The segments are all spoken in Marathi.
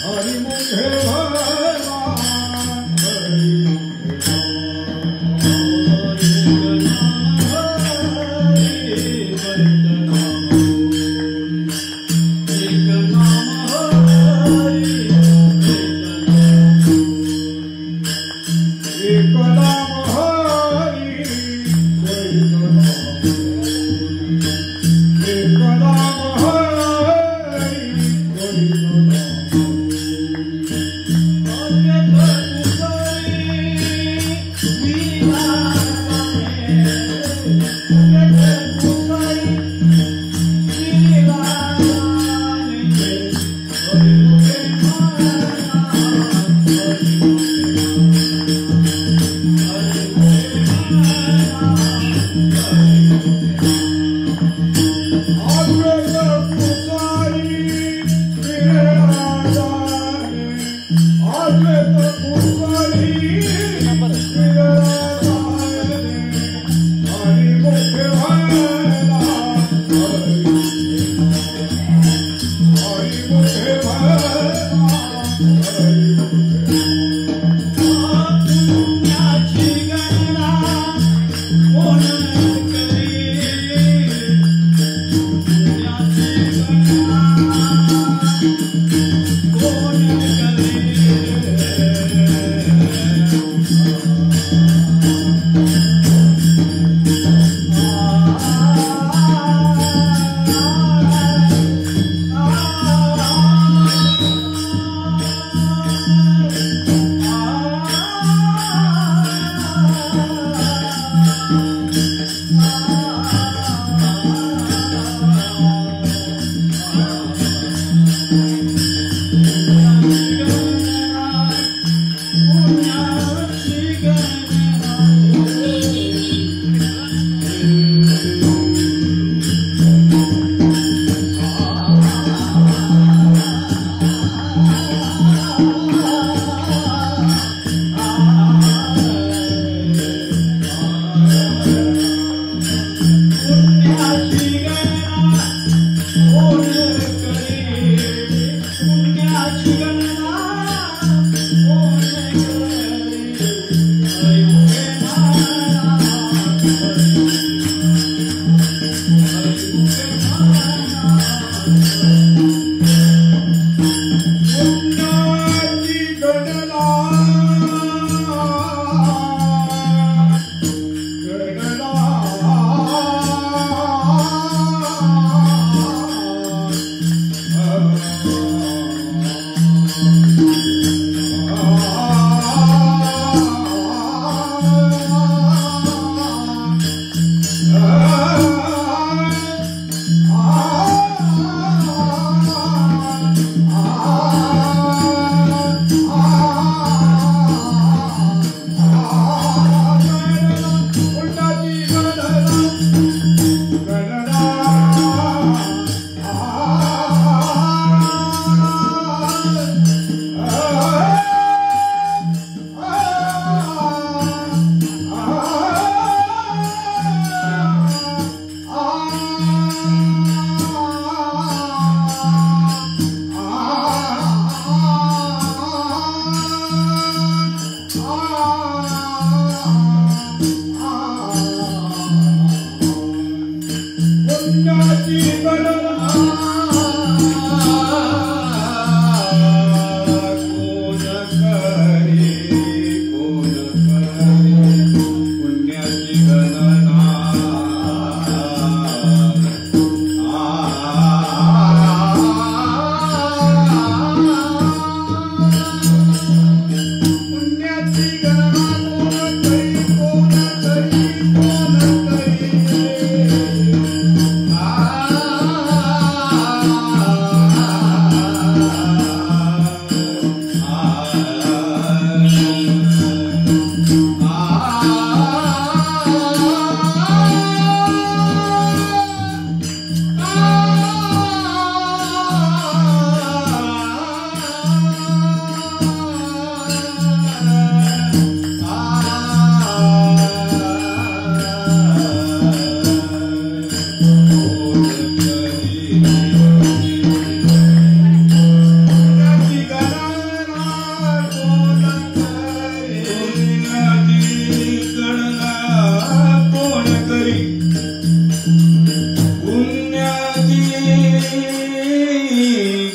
हरि मुखे भगवान हरि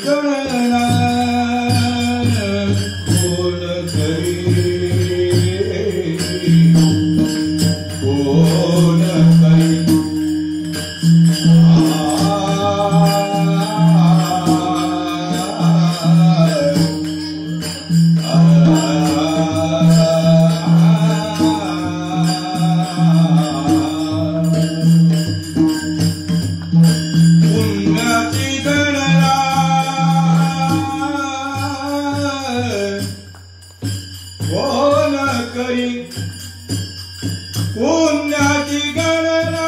गणना कोण करी कोण करी पुण्याची गणना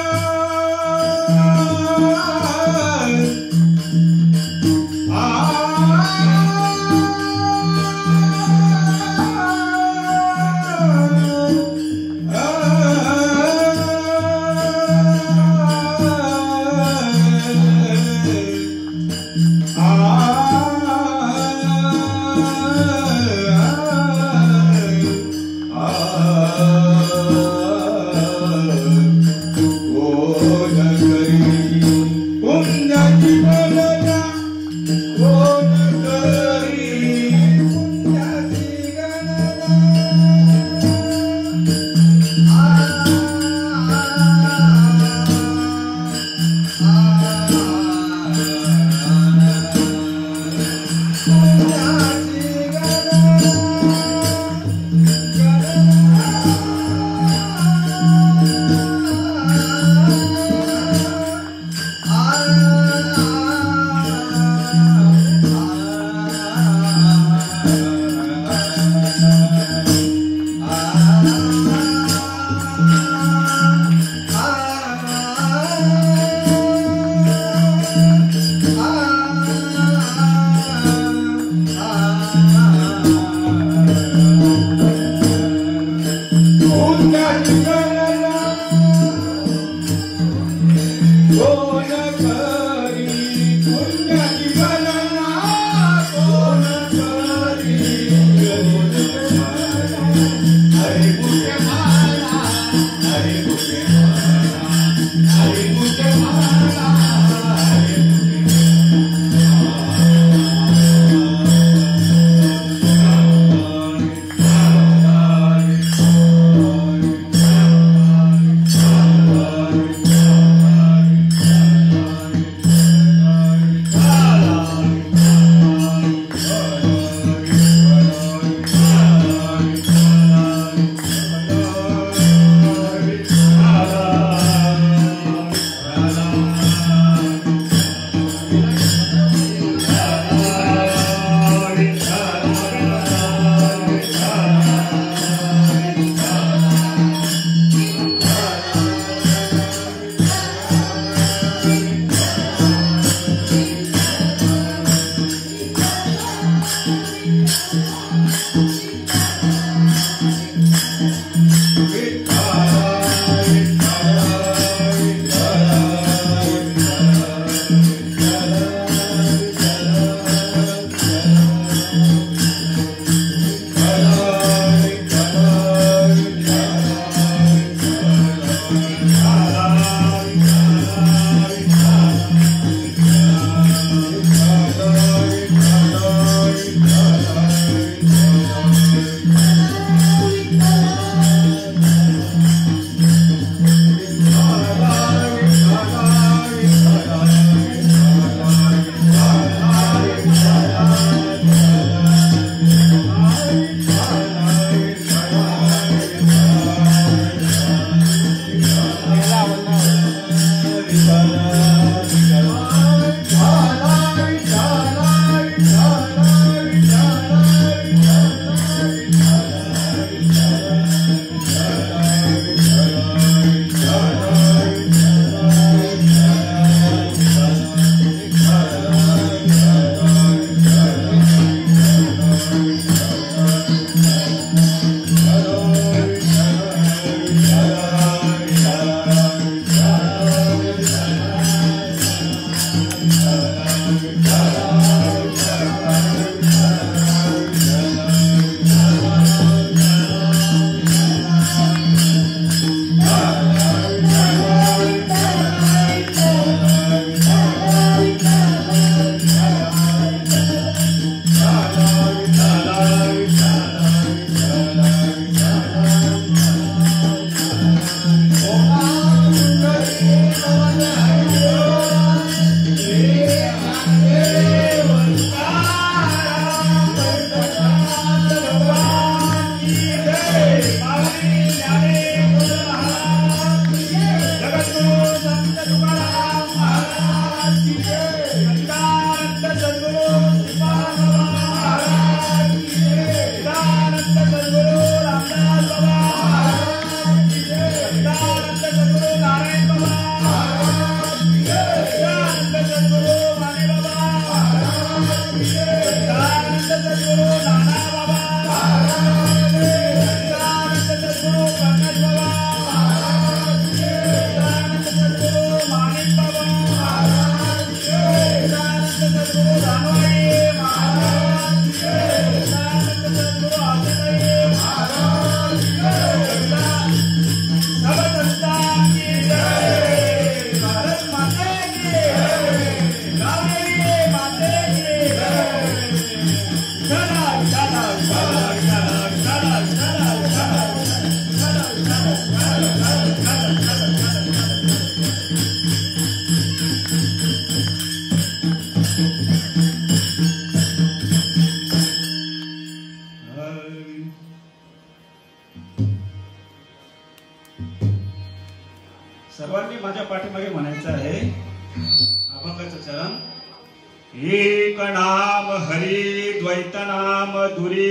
हरि द्वैत नाम दुरी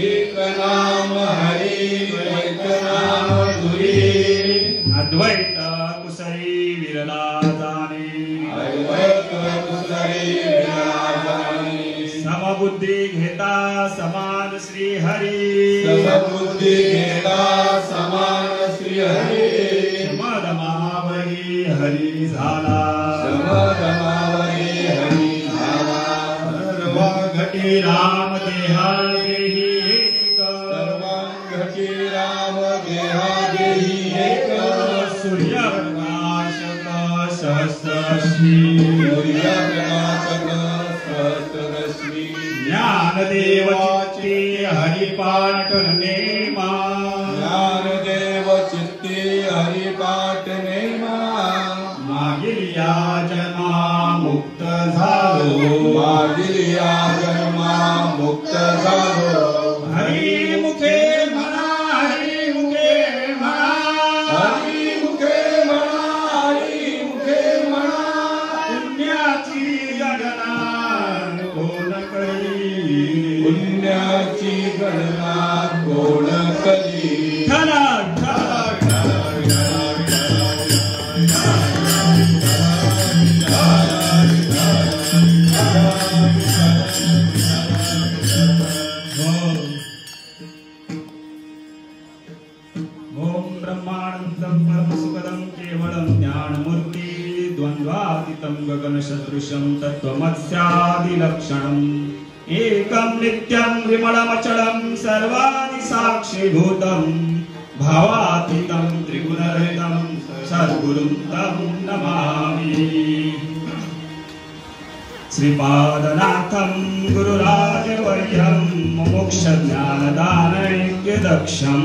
एक नाम हरि द्वैत नाम दुरी अद्वैत कुसरी विरला जाणे अद्वैत कुसरी विरला जाणे समबुद्धी घेता समान श्री हरी समबुद्धी घेता समान श्री हरी समदमावही हरी झाला समदमावही हरी झाला सर्वघटी राम देहा देही एक सर्वांगटी राम देहा देही एक सूर्यप्रकाशक सहस्रश्री सूर्यप्रकाशक सहस्रश्री ज्ञानदेव चित्ते हरिपाठ नेमा ज्ञानदेव चित्ते हरिपाठ नेमा मागील या जन्मा मुक्त झालो मागील या जन्मा मुक्त झालो हरी मुखे म्हणा हरी मुखे म्हणा हरी मुखे म्हणा हरी मुखे म्हणा पुण्याची गणना कोण करी पुण्याची गणना कोण करी ठणा ठणा ओम ब्रह्मानंदं परमसुखदं केवलं ज्ञानमूर्ति द्वन्द्वातीतं गगनसदृशं तत्त्वमस्यादिलक्षणम् एकं नित्यं विमलमचलं सर्वादिसाक्षिभूतं भावातीतं त्रिगुणरहितं सद्गुरुं तं नमामि श्रीपादनाथं गुरुराजवर्यं मोक्षज्ञानदानैक्यदक्षं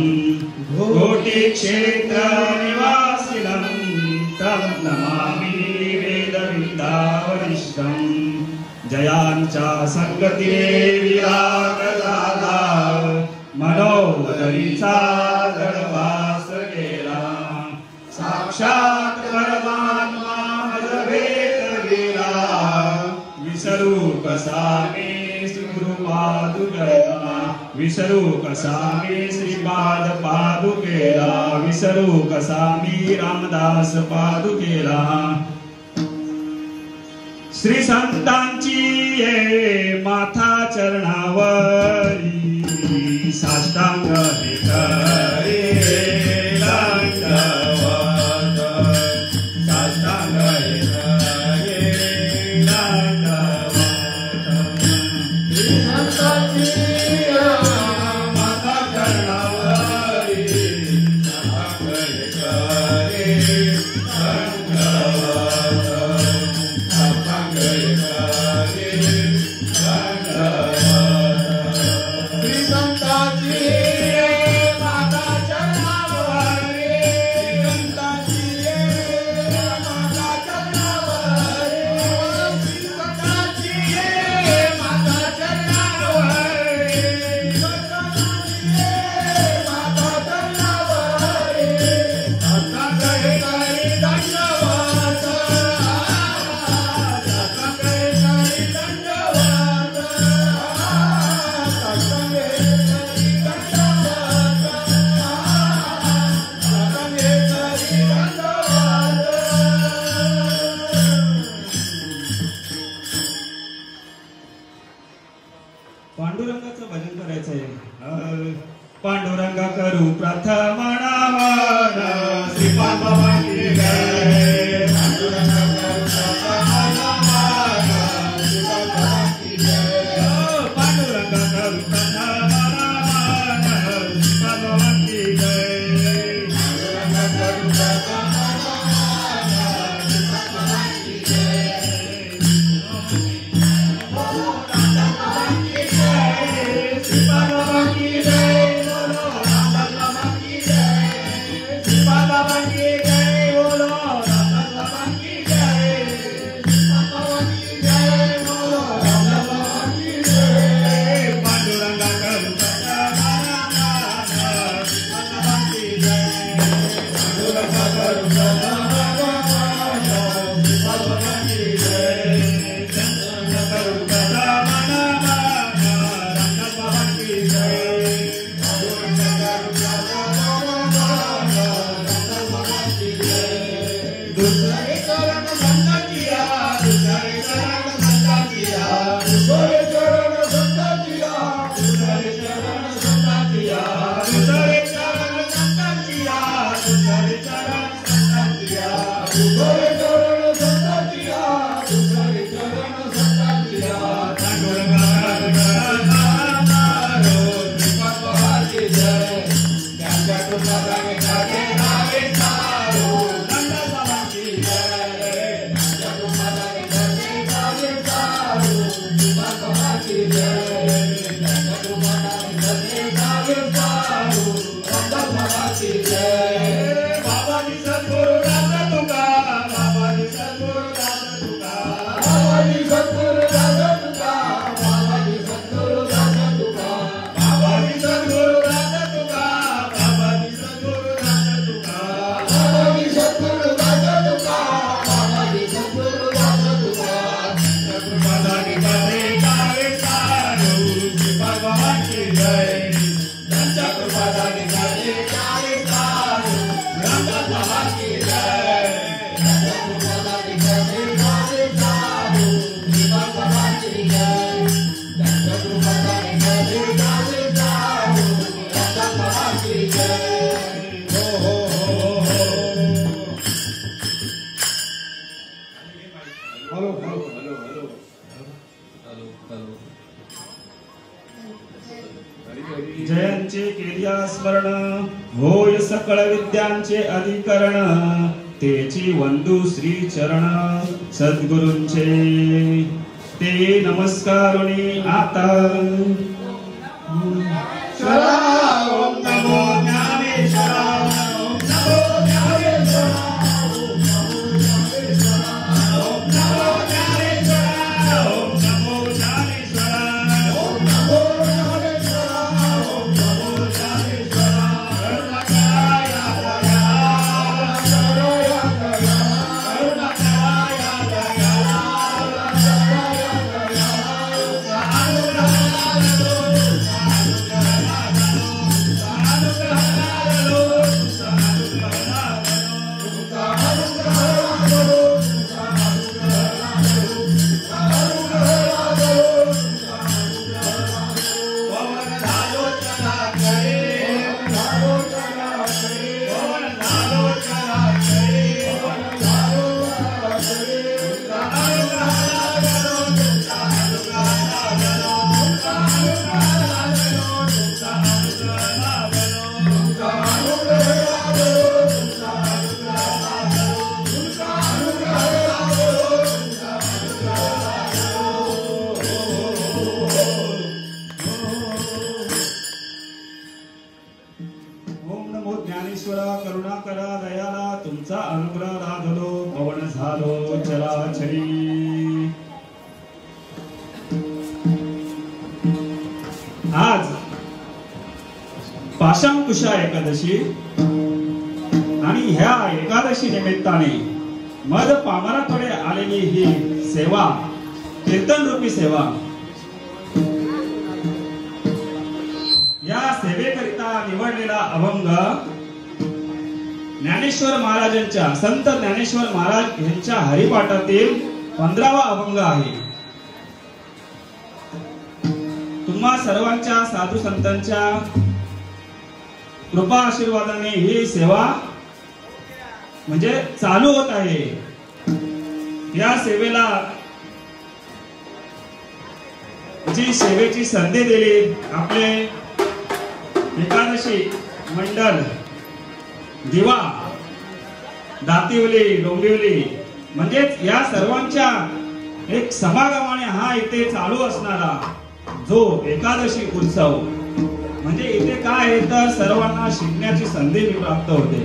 कोटिक्षेत्रनिवासिनं तं नमामि वेदविद्यावरिष्ठं जयांचा संगतिरे विरागदादा मनोदरीचा दळवास गेला साक्षात परमात्मा मजभेद गेला विसरू कसा मी श्रीगुरुपादुकेला विसरू कसा मी श्रीपाद पादुकेला विसरू कसा मी रामदास पादुकेला श्री संतांची ये माथा चरणावरी साष्टांग हे करे दंडवत साष्टांग हे करे दंडवत श्री संतांची माथा चरणावरी साष्टांग हे करे पांडुरंगाचं भजन करायचंय पांडुरंगा करू प्रथम नामन श्रीपाद बाबा की जय पांडुरंगा करू प्रथम नामन श्रीपाद बाबा की जय पांडुरंगा करू प्रथम नामन श्रीपाद बाबा की जय पांडुरंगा करू प्रथम नामन श्रीपाद बाबा की जय श्रीपाद बाबा की जय बोलो रामदास बाबा की जय श्रीपाद बाबा की जय तुझे चरण संतांचिया तुझे चरण संतांचिया तुझे चरण संतांचिया तुझे चरण संतांचिया तुझे चरण संतांचिया तुझे चरण संतांचिया श्रीपाद जय त्यांच्या कृपादाने काढे नावे सारो नंदबाबांची जय त्यांच्या कृपादाने काढे नावे सारो श्रीपाद बाबांची जय त्यांच्या कृपादाने काढे नावे सारो नंदबाबांची जय बाबाजी सद्गुरु दास तुका बाबाजी सद्गुरु दास तुका बाबाजी सद्गुरु दास तुका बाबाजी सद्गुरु दास तुका बाबाजी सद्गुरु दास तुका बाबाजी सद्गुरु दास तुका बाबाजी सद्गुरु दास तुका बाबाजी सद्गुरु दास तुका कृपादानी मध्ये कावे सारो श्रीपाद बाबांची जय त्यांच्या कृपादाने काढे नावे सारो नंदबाबांची जय त्यांच्या कृपादाने काढे नावे सारो श्रीपाद बाबांची जय त्यांच्या कृपादाने काढे नावे सारो नंदबाबांची जय हो हो हो hello hello hello hello hello hello जयांचे केलिया स्मरण होय सकळ विद्यांचे अधिकरण तेची वंदू श्री चरण सद्गुरूंचे ते नमस्कारुणी आता ओम नमो ज्ञानेश्वरा ओम नमो ज्ञानेश्वरा ओम नमो ज्ञानेश्वरा ओम नमो ज्ञानेश्वरा ओम नमो ज्ञानेश्वरा ओम नमो ज्ञानेश्वरा करुणाकराय दयाला करुणाकराय ओम नमो ज्ञानेश्वरा करुणाकरा दयाला तुमचा अनुग्रह लाभलो पवन झालो चराचरी आज पाशांकुशा एकादशी आणि ह्या एकादशी निमित्ताने मध पामराकडे आलेली ही सेवा कीर्तन रूपी सेवा या सेवेकरिता निवडलेला अभंग ज्ञानेश्वर महाराजांच्या संत ज्ञानेश्वर महाराज यांच्या हरिपाठातील 15वा अभंग आहे. तुम्हा सर्वांच्या साधू संतांच्या कृपा आशीर्वादाने ही सेवा म्हणजे चालू होत आहे. या सेवेला जी सेवेची संधी दिली आपले एकादशी मंडळ दिवा दातिवली डोंबिवली म्हणजेच या सर्वांच्या एक समागमाने हा इथे चालू असणारा जो एकादशी उत्सव म्हणजे इथे काय आहे तर सर्वांना शिकण्याची संधी प्राप्त होते.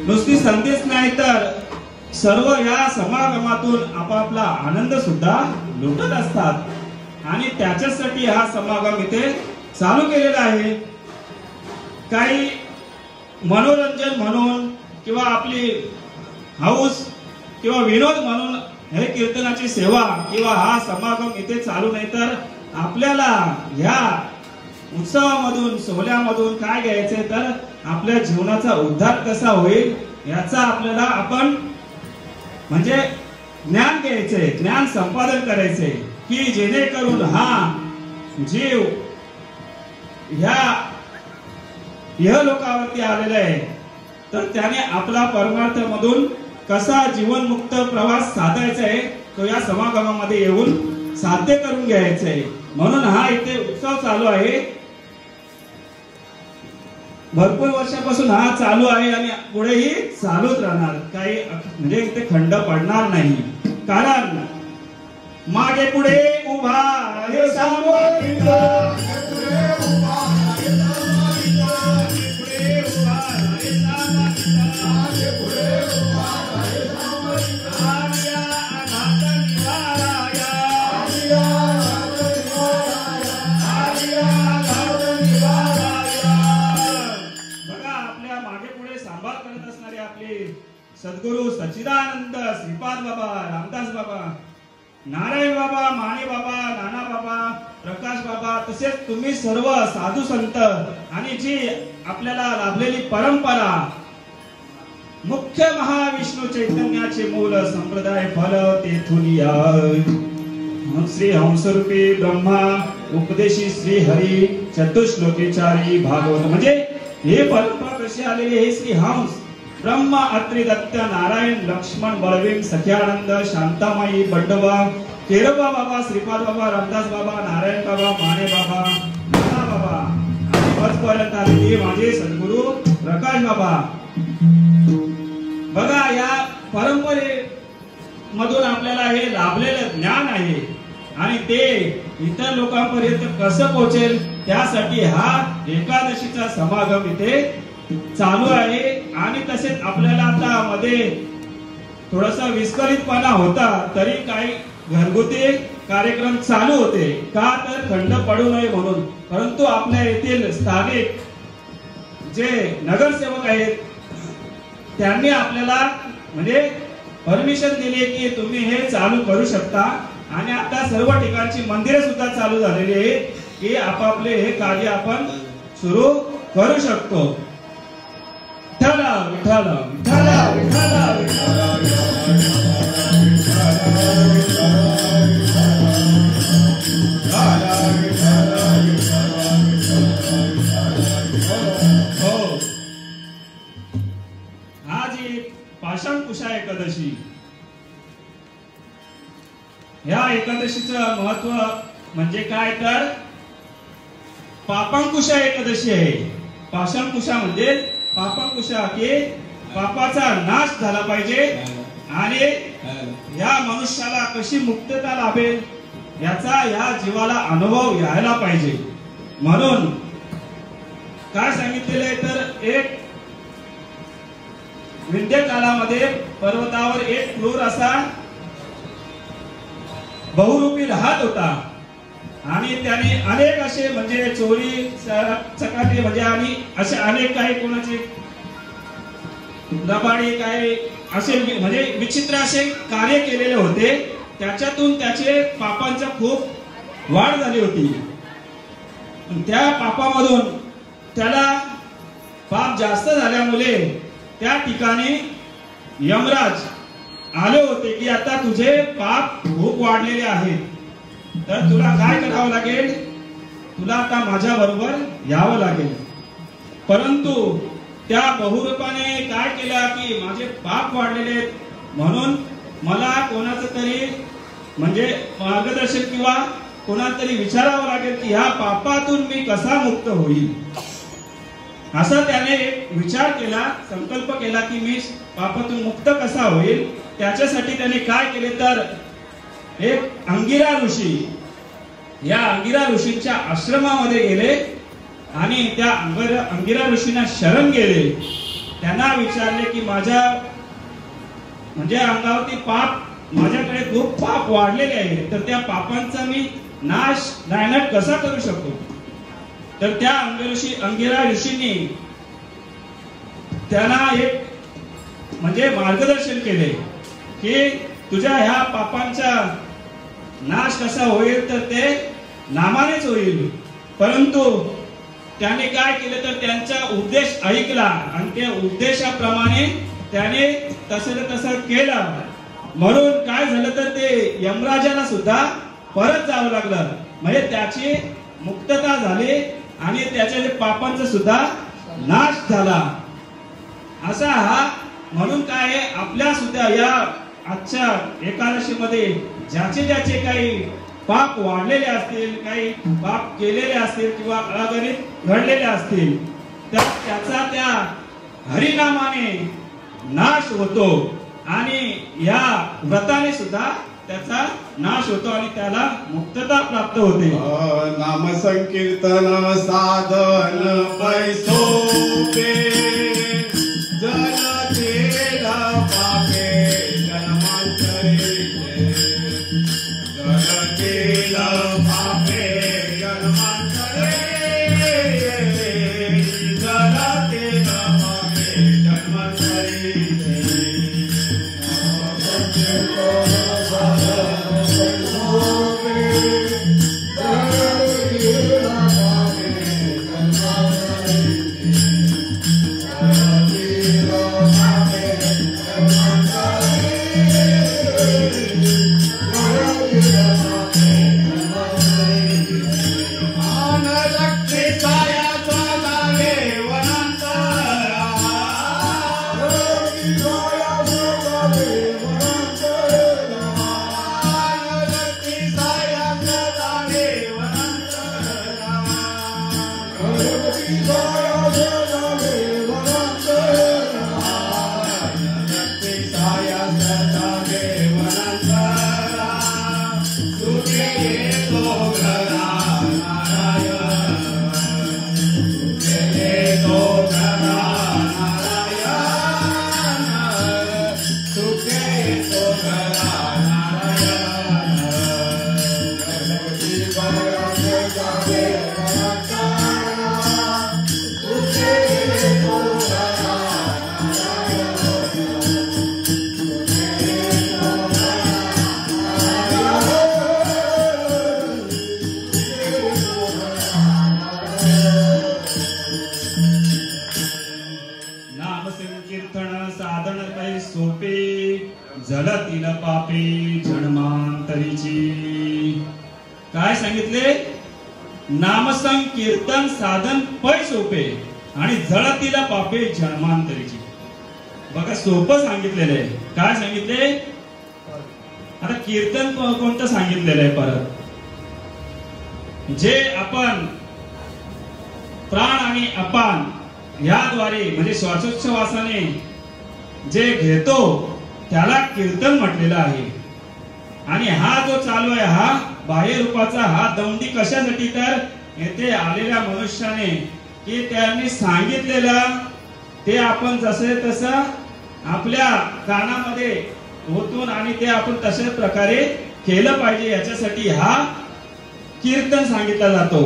नुसती संधीच नाही तर सर्व या समागमातून आपापला आनंद सुद्धा लुटत असतात आणि त्याच्यासाठी हा समागम इथे चालू केलेला आहे. काही मनोरंजन म्हणून किंवा आपली हौस किंवा विनोद म्हणून हे कीर्तनाची सेवा किंवा हा समागम इथे चालू नाही तर आपल्याला ह्या उत्सवामधून सोहळ्यामधून काय घ्यायचंय तर आपल्या जीवनाचा उद्धार कसा होईल याचा आपल्याला आपण म्हणजे ज्ञान घ्यायचंय, ज्ञान संपादन करायचंय की जेणेकरून हा जीव ह्या लोकावरती आलेला आहे तर त्याने आपला परमार्थ मधून कसा जीवनमुक्त प्रवास साधायचा आहे तो या समागमामध्ये येऊन साध्य करून घ्यायचा आहे. म्हणून हा इथे उत्सव चालू आहे. भरपूर वर्षापासून हा चालू आहे आणि पुढेही चालूच राहणार. काही म्हणजे इथे खंड पडणार नाही. कारण मागे पुढे उभा आहे सामोरील. सद्गुरु सच्चिदानंद श्रीपाद बाबा, रामदास बाबा, नारायण बाबा, माने बाबा, नाना बाबा, प्रकाश बाबा, तसेच तुम्ही सर्व साधू संत आणि जी आपल्याला लाभलेली परंपरा मुख्य महाविष्णू चैतन्याचे मूल संप्रदाय फल तेथून श्री हंसरूपी ब्रह्मा उपदेशी श्री हरी चतुश्लोकीचारी भागवत म्हणजे हे परंपरा कशी आलेली हे श्री हंस ब्रह्मा अत्रि दत्त नारायण लक्ष्मण बळवीर सख्यानंद शांतामाई बंडोबा केरोबा बाबा श्रीपाद बाबा रामदास बाबा नारायण बाबा माने बाबा नाना बाबा आणि आजपर्यंत आलेले माझे सद्गुरु प्रकाश बाबा. बघा या परंपरे मधून आपल्याला हे लाभलेलं ज्ञान आहे आणि ते इतर लोकांपर्यंत कसं पोहोचेल त्यासाठी हा एकादशीचा समागम इथे चालू आहे. आणि तसेच आपल्याला आता मध्ये थोडासा विस्कळीतपणा होता तरी काही घरगुती कार्यक्रम चालू होते का तर खंड पडू नये म्हणून. परंतु आपल्या येथील स्थानिक जे नगरसेवक आहेत त्यांनी आपल्याला म्हणजे परमिशन दिली की तुम्ही हे चालू करू शकता. आणि आता सर्व ठिकाणची मंदिरे सुद्धा चालू झालेली आहेत की आपापले हे कार्य आपण सुरू करू शकतो. विठ्ठल विठ्ठल विठ्ठल विठ्ठल आज पाषाण कुशा एकादशी. या एकादशीचं महत्व म्हणजे काय तर पापांकुशा एकादशी आहे. पाषाणकुशा म्हणजे पापांकुशा की पापाचा नाश झाला पाहिजे आणि या मनुष्याला कशी मुक्तता लाभेल याचा या जीवाला अनुभव यायला पाहिजे. म्हणून काय सांगितलेलं आहे तर एक विंध्य कालामध्ये पर्वतावर एक क्रूर असा बहुरूपी राहत होता आणि त्याने अनेक असे म्हणजे चोरी चकाटी म्हणजे आणि असे अनेक काही कोणाचे लबाडी काही असे म्हणजे विचित्र असे कार्य केलेले होते. त्याच्यातून त्याचे पापांचा खूप वाढ झाली होती. त्या पापामधून त्याला पाप जास्त झाल्यामुळे त्या ठिकाणी यमराज आले होते की आता तुझे पाप खूप वाढलेले आहेत तर तुला काय करावं लागेल, तुला आता माझ्या बरोबर यावं लागेल. परंतु त्या बहुरूपाने काय केलं की माझे पाप वाढलेले आहेत म्हणून मला कोणाचं तरी म्हणजे मार्गदर्शन किंवा कोणाला तरी विचारावं लागेल की ह्या पापातून मी कसा मुक्त होईल. असा त्याने एक विचार केला, संकल्प केला की मी पापातून मुक्त कसा होईल. त्याच्यासाठी त्याने काय केले तर एक अंगिरा ऋषी या अंगिरा ऋषींच्या आश्रमामध्ये गेले आणि त्या अंगिरा ऋषींना शरण गेले. त्यांना विचारले की माझ्या म्हणजे अंगावरती पाप माझ्याकडे खूप पाप वाढलेले आहेत तर त्या पापांचा मी नायनाट कसा करू शकतो. तर त्या अंगिरा ऋषींनी त्यांना एक म्हणजे मार्गदर्शन केले की तुझ्या ह्या पापांचा नाश कसा होईल तर ते नामानेच होईल. परंतु त्याने काय केलं तर त्यांचा उपदेश ऐकला आणि त्या उपदेशाप्रमाणे त्याने तसं केलं. म्हणून काय झालं तर ते यमराजाला सुद्धा परत जावं लागलं. म्हणजे त्याची मुक्तता झाली आणि त्याच्या जे पापांचा सुद्धा नाश झाला. असा हा म्हणून काय आहे, आपल्या सुद्धा या आजच्या एकादशीमध्ये ज्याचे ज्याचे काही पाप वाढलेले असतील, काही पाप केलेले असतील किंवा अगणित घडलेले असतील, तर त्याचा त्या हरिनामाने नाश होतो आणि या व्रताने सुद्धा त्याचा नाश होतो आणि त्याला मुक्तता प्राप्त होते. नाम संकीर्तन साधन पैसोपे जलतेला पापे जन्मांतरे जलतेला पापे जन्मांतरे जलतेला पापे जन्मांतरे जलतील पापे जन्मांतरीची. काय सांगितले? नामसंकीर्तन साधन पै सोपे आणि जळतील पापे जन्मांतरीची. बघा सोपं सांगितलेलं आहे. काय सांगितले? आता कीर्तन कोणतं सांगितलेलं आहे परत? जे आपण प्राण आणि अपान याद्वारे म्हणजे श्वासोच्छवासाने जे घेतो त्याला कीर्तन म्हटलेलं आहे. आणि हा जो चालू आहे हा बाह्य रूपाचा हा दंडी कशासाठी? तर येथे आलेल्या मनुष्याने की त्यांनी सांगितलेलं ते आपण जसे तसं आपल्या कानामध्ये ओतून आणि ते आपण तशाच प्रकारे केलं पाहिजे, याच्यासाठी हा कीर्तन सांगितला जातो.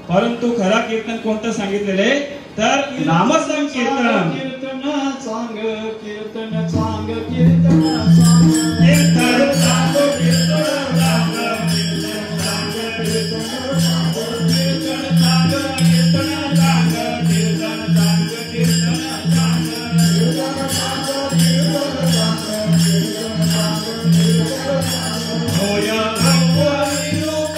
परंतु खरा कीर्तन कोणतं सांगितलेलं आहे? तर नामसंकीर्तन. कीर्तन सांग कीर्तन सांग कीर्तन सांग कीर्तन सांग कीर्तन सांग कीर्तन सांग कीर्तन सांग कीर्तन सांग कीर्तन सांग कीर्तन सांग कीर्तन सांग कीर्तन सांग कीर्तन सांग कीर्तन सांग कीर्तन सांग होय हरि रूप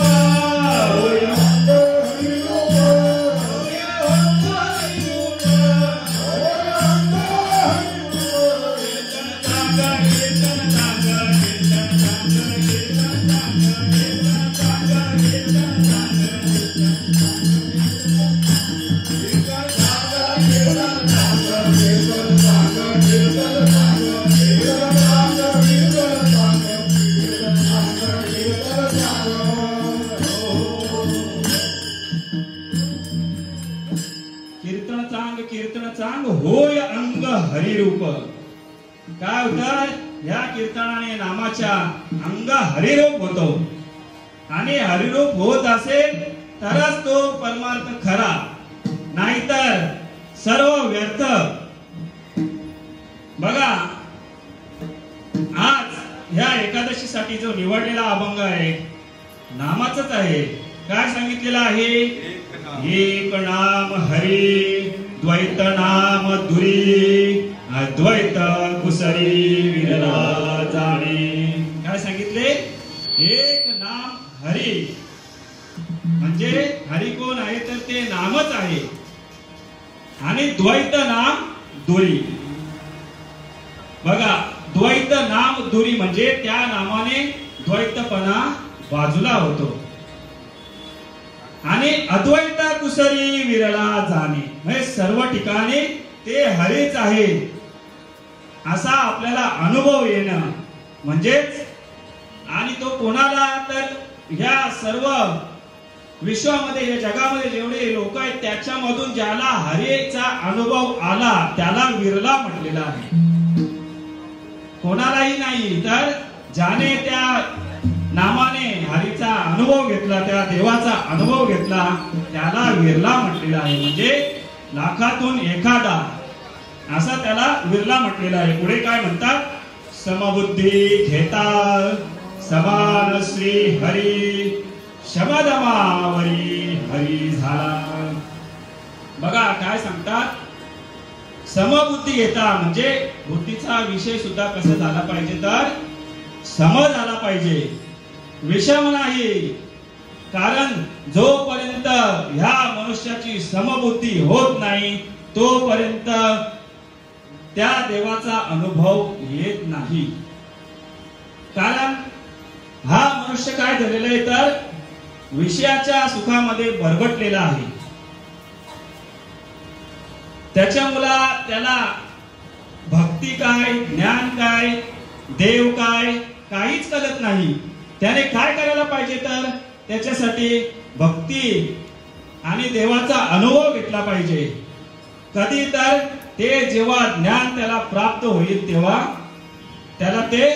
होय हरि रूप होय हरि रूप होय हरि रूप कीर्तन सांग कीर्तन सांग कीर्तन सांग कीर्तन सांग कीर्तन सांग कीर्तन सांग कीर्तन चांग कीर्तन चांग होय अंग हरिरूप. काय होतं? या कीर्तनाने नामाच्या अंग हरिरूप होतो आणि हरिरूप होत असेल तरच तो परमार्थ खरा, नाहीतर सर्व व्यर्थ. बघा आज ह्या एकादशीसाठी जो निवडलेला अभंग आहे नामाचाच आहे. काय सांगितलेलं आहे? एक नाम हरी द्वैत नाम दुरी अद्वैत कुसरी विरला जाणे. काय सांगितले? एक नाम हरी, म्हणजे हरी कोण आहे तर ते नामच आहे. आणि द्वैत नाम दुरी. बघा, द्वैत नाम दुरी म्हणजे त्या नामाने द्वैतपणा बाजूला होतो. आणि अद्वैत कुसरी विरला जाणे, म्हणजे सर्व ठिकाणी ते हरीच आहे असा आपल्याला अनुभव येणं म्हणजेच. आणि तो कोणाला तर या सर्व विश्वामध्ये या जगामध्ये जेवढे लोक आहेत त्याच्यामधून ज्याला हरीचा अनुभव आला त्याला विरला म्हटलेला आहे. कोणालाही नाही, तर ज्याने त्या नामाने हरीचा अनुभव घेतला, त्या देवाचा अनुभव घेतला त्याला विरला म्हटलेला आहे. म्हणजे लाखातून एखादा असा त्याला विरला म्हटलेला आहे. पुढे काय म्हणतात? समबुद्धी घेता समान श्री हरी, शमदमावरी हरी झाला. बघा काय सांगतात? समबुद्धी घेता म्हणजे बुद्धीचा विषय सुद्धा कसा झाला पाहिजे तर सम झाला पाहिजे, विषम नाही. कारण जोपर्यंत ह्या मनुष्याची समबुद्धी होत नाही तोपर्यंत त्या देवाचा अनुभव येत नाही. कारण हा मनुष्य काय झालेला आहे तर विषयाच्या सुखामध्ये भरगटलेला आहे. त्याच्यामुळे त्याला भक्ती काय, ज्ञान काय, देव काय काहीच कळत नाही. त्याने काय करायला पाहिजे तर त्याच्यासाठी भक्ती आणि देवाचा अनुभव घेतला पाहिजे. कधी तर ते जेव्हा ज्ञान त्याला प्राप्त होईल तेव्हा त्याला ते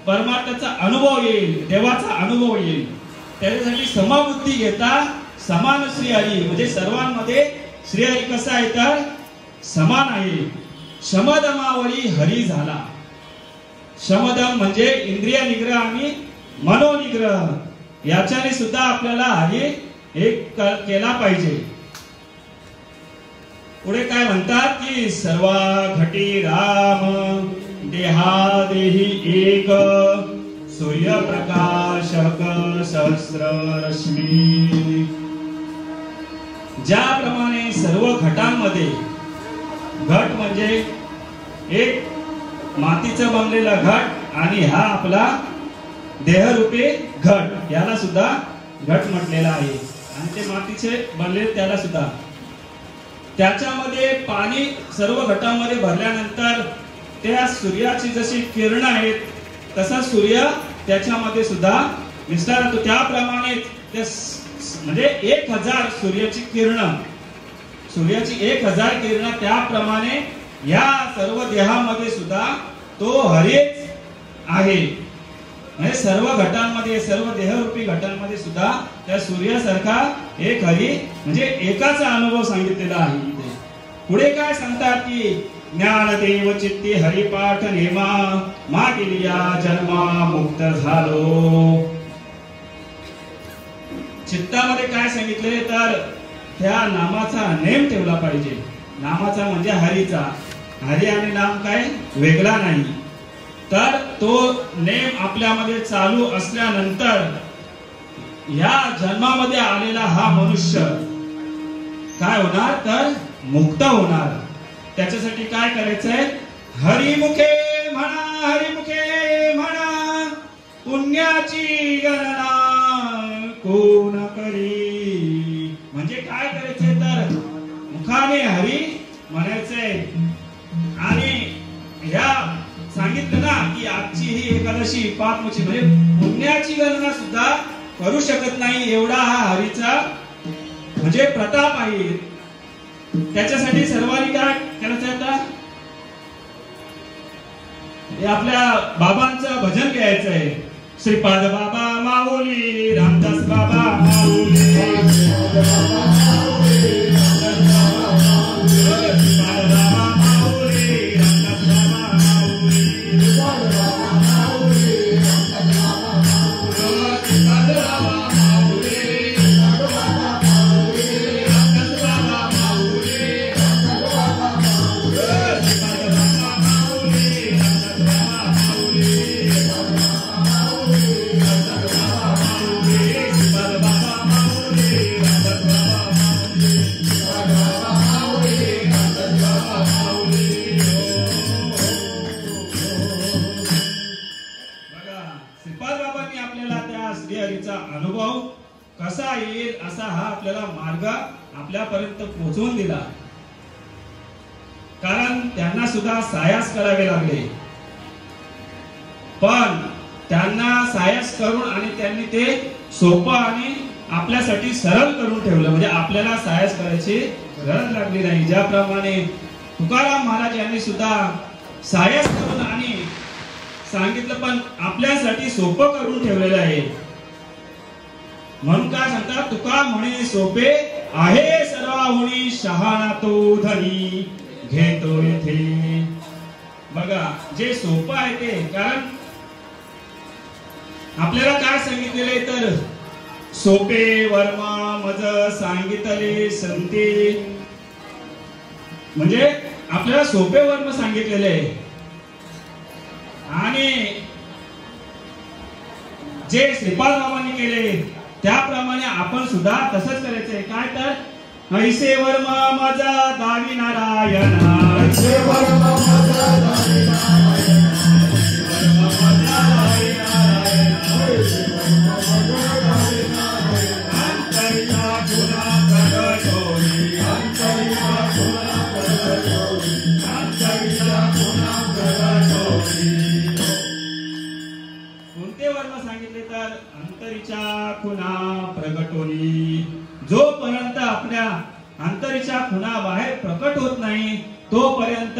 परमार्थाचा अनुभव येईल, देवाचा अनुभव येईल. त्याच्यासाठी समबुद्धी घेता समान श्रीहरी, म्हणजे सर्वांमध्ये श्रीहरी कसा आहे तर समान आहे. शमदमावरी हरी झाला. शमदम म्हणजे इंद्रिय निग्रह आणि मनोनिग्रह, याच्याने सुद्धा आपल्याला हरी एक केला पाहिजे. पुढे काय म्हणतात की सर्वा घटी राम देहा देही एक, सूर्यप्रकाशक सहस्र रश्मी. ज्याप्रमाणे सर्व घटांमध्ये, घट म्हणजे एक मातीचा बनलेला घट आणि हा आपला देहरूपी घट, याला सुद्धा घट म्हटलेला आहे. आणि ते मातीचे बनले त्याला सुद्धा, त्याच्यामध्ये पाणी सर्व घटांमध्ये भरल्यानंतर त्या सूर्याची जशी किरण आहेत तसा सूर्य त्याच्यामध्ये सुद्धा विस्तार होतो. त्याप्रमाणे म्हणजे 1000 सूर्याची किरण, सूर्याची 1000 किरण, त्याप्रमाणे या सर्व देहामध्ये सुद्धा तो हरीच आहे. म्हणजे सर्व घटांमध्ये, सर्व देहरूपी घटांमध्ये सुद्धा त्या सूर्यासारखा एक हरी म्हणजे एकाचा अनुभव सांगितलेला आहे इथे. पुढे काय सांगतात की ज्ञानदेव चित्ती हरिपाठ नेमा, मागिलिया जन्मा मुक्त झालो. चित्तामध्ये काय सांगितले तर त्या नामाचा नेम ठेवला पाहिजे. नामाचा म्हणजे हरीचा. हरी आणि नाम काय वेगळा नाही. तर तो नेम आपल्यामध्ये चालू असल्यानंतर या जन्मामध्ये आलेला हा मनुष्य काय होणार तर मुक्त होणार. त्याच्यासाठी काय करायचंय? हरिमुखे म्हणा, हरिमुखे म्हणा, पुण्याची गणना कोण करी. म्हणजे काय करायचंय तर मुखाने हरी म्हणायचंय. आणि ह्या सांगितलं ना की आजची ही एकादशी पापमुची म्हणजे पुण्याची गणना सुद्धा करू शकत नाही एवढा हा हरीचा म्हणजे प्रताप आहे. त्याच्यासाठी सर्वांनी काय करायचं आता? हे आपल्या बाबांचं भजन घ्यायचं आहे. श्रीपाद बाबा माऊली, रामदास बाबा माऊली, आपल्याला त्या श्रीहरीचा अनुभव कसा येईल असा हा आपल्याला मार्ग आपल्यापर्यंत पोहोचवून दिला. कारण त्यांना सुद्धा सायास करावे लागले, पण त्यांना सायास करून आणि त्यांनी ते सोपं आणि आपल्यासाठी सरळ करून ठेवलं. म्हणजे आपल्याला सायास करायची गरज लागली नाही. ज्याप्रमाणे तुकाराम महाराज यांनी सुद्धा सायास करून आणि सांगितलं, पण आपल्यासाठी सोपं करून ठेवलेलं आहे. म्हणून काय सांगतात, तुका म्हणे सोपे आहे सर्वाहुनी शहाणा तो धनी घेतो येथे. बघा, जे सोपं आहे ते, कारण आपल्याला काय सांगितलेले तर सोपे वर्मा मज सांगितले संते. म्हणजे आपल्याला सोपे वर्म सांगितलेले आहे आणि जे श्रीपाद बाबांनी केले त्याप्रमाणे आपण सुद्धा तसंच करायचंय. काय तर ऐसे वर्म माझा दावी नारायण, ऐसे वर्म माझा दावी नारायण, वर्म माझा दावी नारायण, ऐसे वर्म माझा दावी नारायण. अंतरिया गुना प्रगटोरी, अंतरिया गुना प्रगटोरी, अंतरिया गुना प्रगटोरी. कोणते वर्म सांगितले तर अंतरीच्या खुणा प्रगटोनी. जोपर्यंत आपल्या अंतरीच्या खुणा बाहेर प्रकट होत नाही तोपर्यंत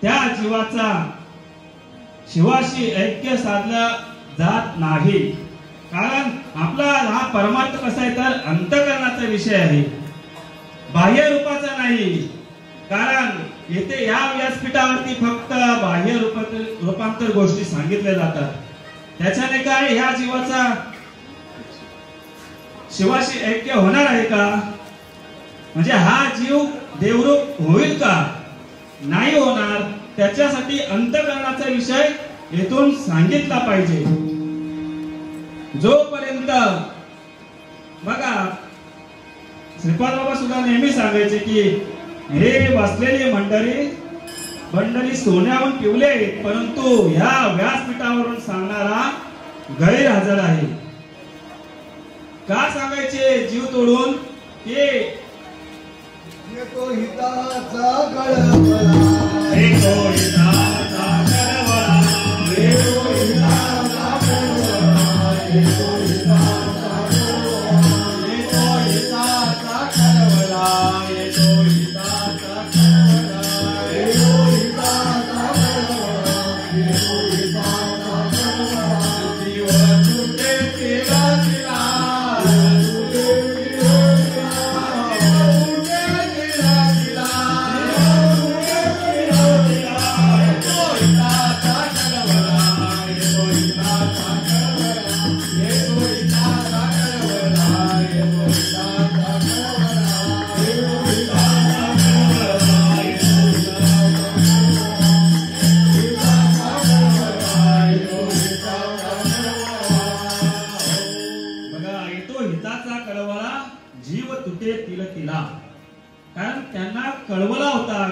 त्या जीवाचा शिवाशी ऐक्य साधलं जात नाही. कारण आपला हा परमार्थ कसा आहे तर अंतःकरणाचा विषय आहे, बाह्य रूपाचा नाही. कारण येथे या व्यासपीठावरती फक्त बाह्य रूपांतर गोष्टी सांगितल्या जातात. त्याच्याने काय ह्या जीवाचा शिवाशी ऐक्य होणार आहे का? म्हणजे हा जीव देवरूप होईल का? नाही होणार. त्याच्यासाठी अंतःकरणाचा विषय येथून सांगितला पाहिजे. जोपर्यंत बघा, श्रीपाद बाबा सुद्धा नेहमी सांगायचे की हे बसलेली मंडळी सोन्याहून पिवले, परंतु ह्या व्यासपीठावरून सांगणारा गैरहजर आहे. का सांगायचे जीव तोडून की येतो हिताचा कळवळा, येतो हिताचा कळवळा, येतो हिताचा कळवळा, येतो हिताचा कळवळा, येतो हिताचा कळवळा, येतो हिताचा कळवळा, येतो हिताचा कळवळा, येतो हिताचा कळवळा. जीव तुटे तिला तिला, तुटे तिला तिला, जीव तुटे तिल तिला. कारण त्यांना कळवला होता,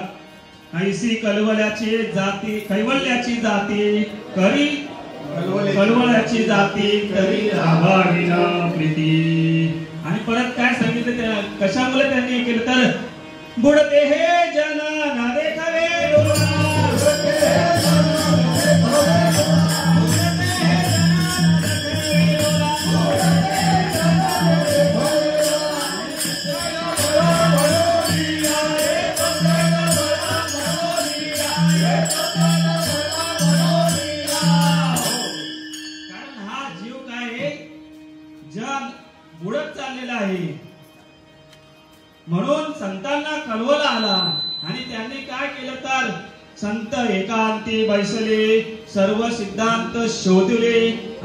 ऐसी कळवल्याची जाती कैवल्याची जाती करी कळवल्याची जाती तरी राभावी न प्रीती. आणि परत काय सांगितलं, कशामुळे त्यांनी केलं तर बुडते हे जन न देखावे डोळा, बुडत चाललेला आहे. म्हणून संतांना कळवला आला आणि त्यांनी काय केलं तर संत एकांती बैसले, सर्व सिद्धांत शोधले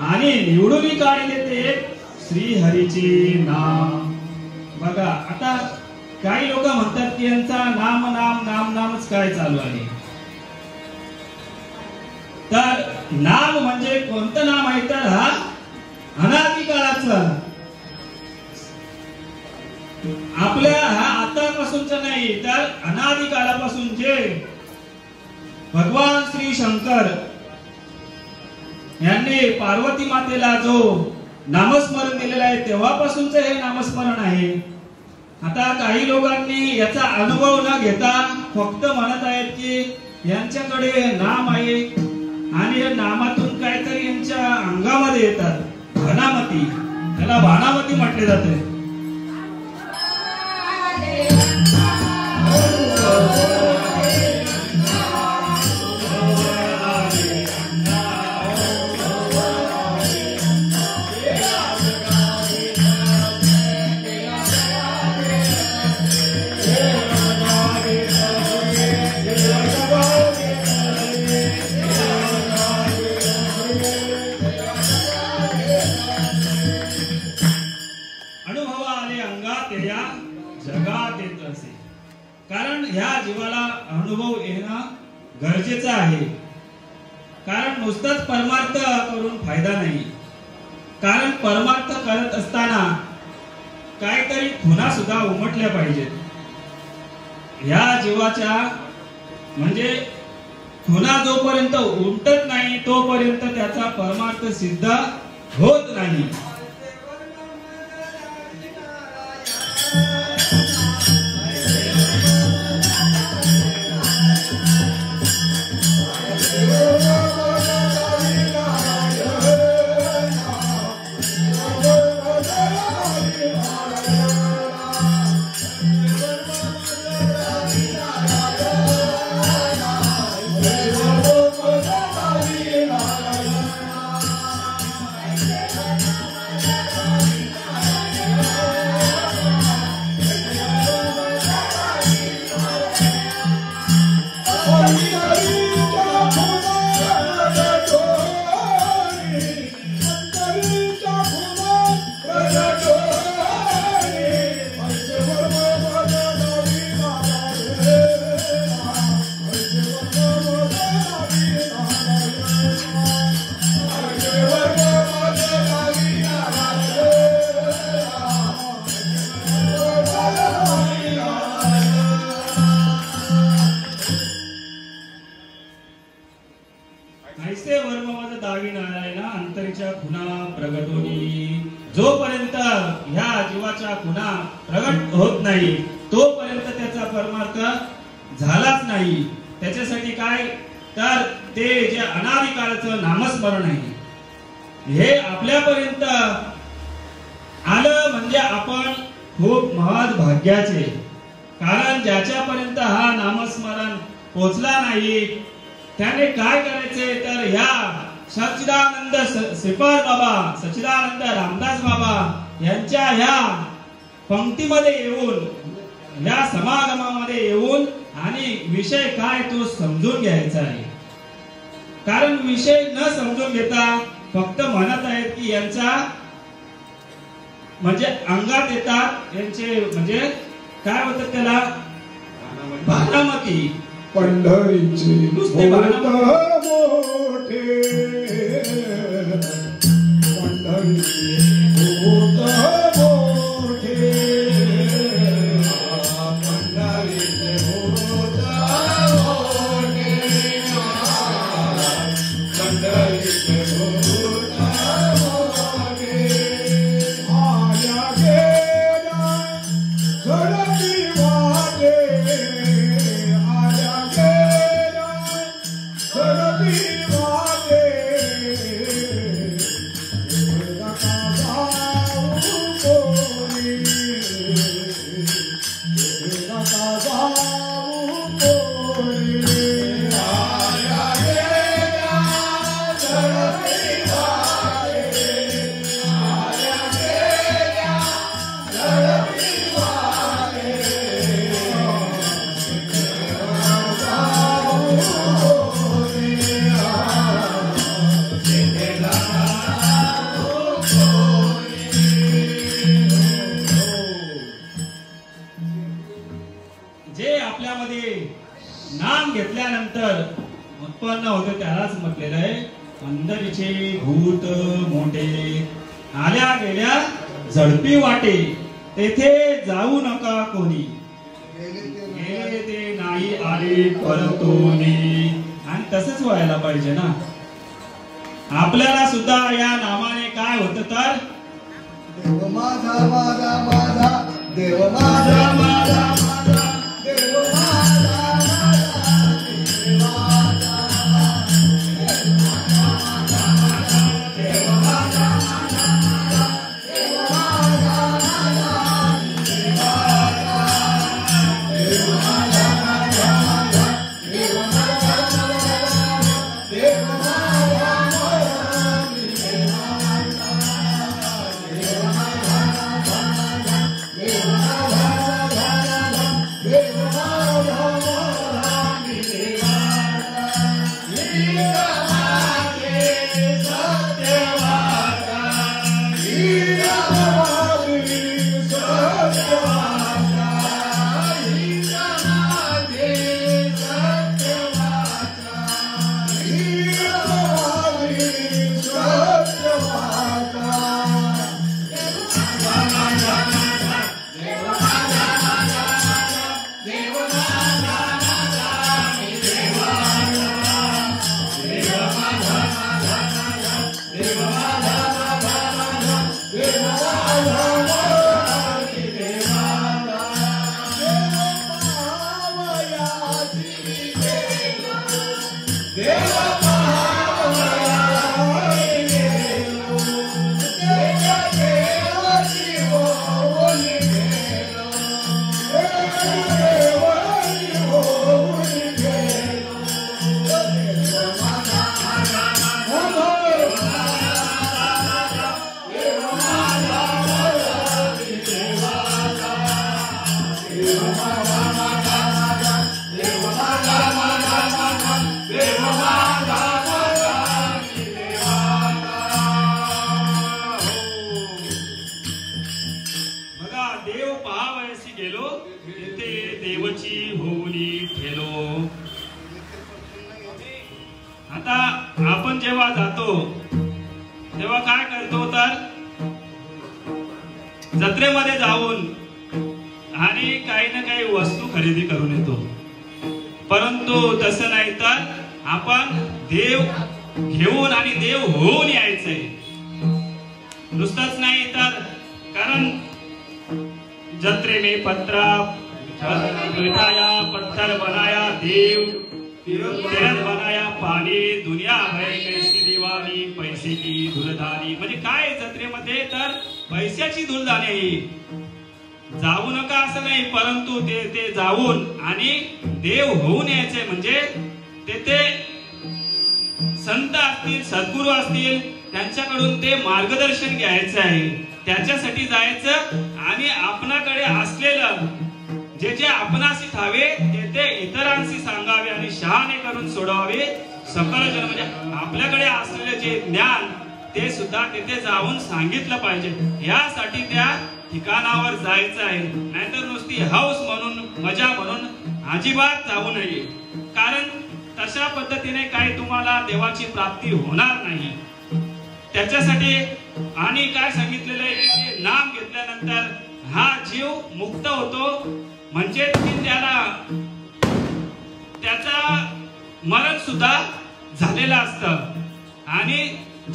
आणि निवडून काढले ते श्री हरीचे नाम. बघा, आता काही लोक म्हणतात की यांचा नाम नाम नाम नामच काय चालू आहे. तर नाम म्हणजे कोणतं नाम आहे तर हा अनादी काळाचा, आपल्या हा आतापासूनचा नाही तर अनादी काळापासून जे भगवान श्री शंकर यांनी पार्वती मातेला जो नामस्मरण दिलेलं आहे तेव्हापासूनच हे नामस्मरण आहे. आता काही लोकांनी याचा अनुभव न घेता फक्त म्हणत आहेत की यांच्याकडे नाम आहे आणि या नामातून काहीतरी यांच्या अंगामध्ये येतात. भानामती, त्याला भानामती म्हटले जाते. कारण ह्या जीवाला अनुभव येणं गरजेचं आहे. कारण नुसतंच परमार्थ करून फायदा नाही. कारण परमार्थ करत असताना काहीतरी खुणा सुद्धा उमटल्या पाहिजेत. ह्या जीवाच्या म्हणजे खुणा जोपर्यंत उमटत नाही तोपर्यंत त्याचा परमार्थ सिद्ध होत नाही. जोपर्यंत ह्या जीवाच्या खुणा प्रगट होत नाही तोपर्यंत त्याचा परमार्थ झालाच नाही. त्याच्यासाठी काय तर ते जे अनादि काळाचं नामस्मरण आहे हे आपल्यापर्यंत आलं म्हणजे आपण खूप महत् भाग्याचे. कारण ज्याच्यापर्यंत हा नामस्मरण पोचला नाही त्याने काय करायचे तर ह्या सच्चिदानंद श्रीपाद बाबा, सच्चिदानंद रामदास बाबा यांच्या ह्या पंक्तीमध्ये येऊन या समागमामध्ये येऊन आणि विषय काय तो समजून घ्यायचा आहे. कारण विषय न समजून घेता फक्त म्हणत आहेत की यांचा म्हणजे अंगात येतात यांचे म्हणजे काय होतं त्याला भानामती पंढरीचे नुसते भानामती नाम घेतल्यानंतर उत्पन्न होते त्यालाच म्हटलेलं आहे अंदरचे भूत मोठे आल्या गेल्या झडपी वाटे तेथे जाऊ नका कोणी गेले ते नाही आले परतोनी. आणि तसंच व्हायला पाहिजे ना. आपल्याला सुद्धा या नामाने काय होतं तर देव माझा माझा माझा देव माझा माझा माझा देव माझा आता आपण जेव्हा जातो तेव्हा काय करतो तर जत्रेमध्ये जाऊन आणि काही ना काही वस्तू खरेदी करून येतो, परंतु तसं नाही तर आपण देव घेऊन आणि देव होऊन यायचंय. नुसतंच नाही तर कारण जत्रे में पत्रा बिठाया पत्थर बनाया देव तीरथ बनाया पाणी दुनिया भय कैसी दिवाणी पैसे की धुलधानी. म्हणजे काय जत्रेमध्ये तर पैशाची धुलधानी. जाऊ नका असं नाही, परंतु ते जाऊन आणि देव होऊन यायचे. म्हणजे तेथे संत असतील सद्गुरू असतील त्यांच्याकडून ते मार्गदर्शन घ्यायचं आहे, त्याच्यासाठी जायचं आणि आपणाकडे असलेलं जे जे आपणाशी ठावे ते इतरांशी सांगावे आणि शहाणे करून सोडावे सकल जन. म्हणजे आपल्याकडे असलेले जे ज्ञान ते सुद्धा तिथे जाऊन सांगितलं पाहिजे. यासाठी त्या ठिकाणावर जायचं आहे, नाहीतर नुसती हौस म्हणून मजा म्हणून अजिबात जाऊ नये. कारण तशा पद्धतीने काही तुम्हाला देवाची प्राप्ती होणार नाही. त्याच्यासाठी आणि काय सांगितलेलं आहे की नाम घेतल्यानंतर हा जीव मुक्त होतो. म्हणजे त्याचा मरण सुद्धा झालेला असतं आणि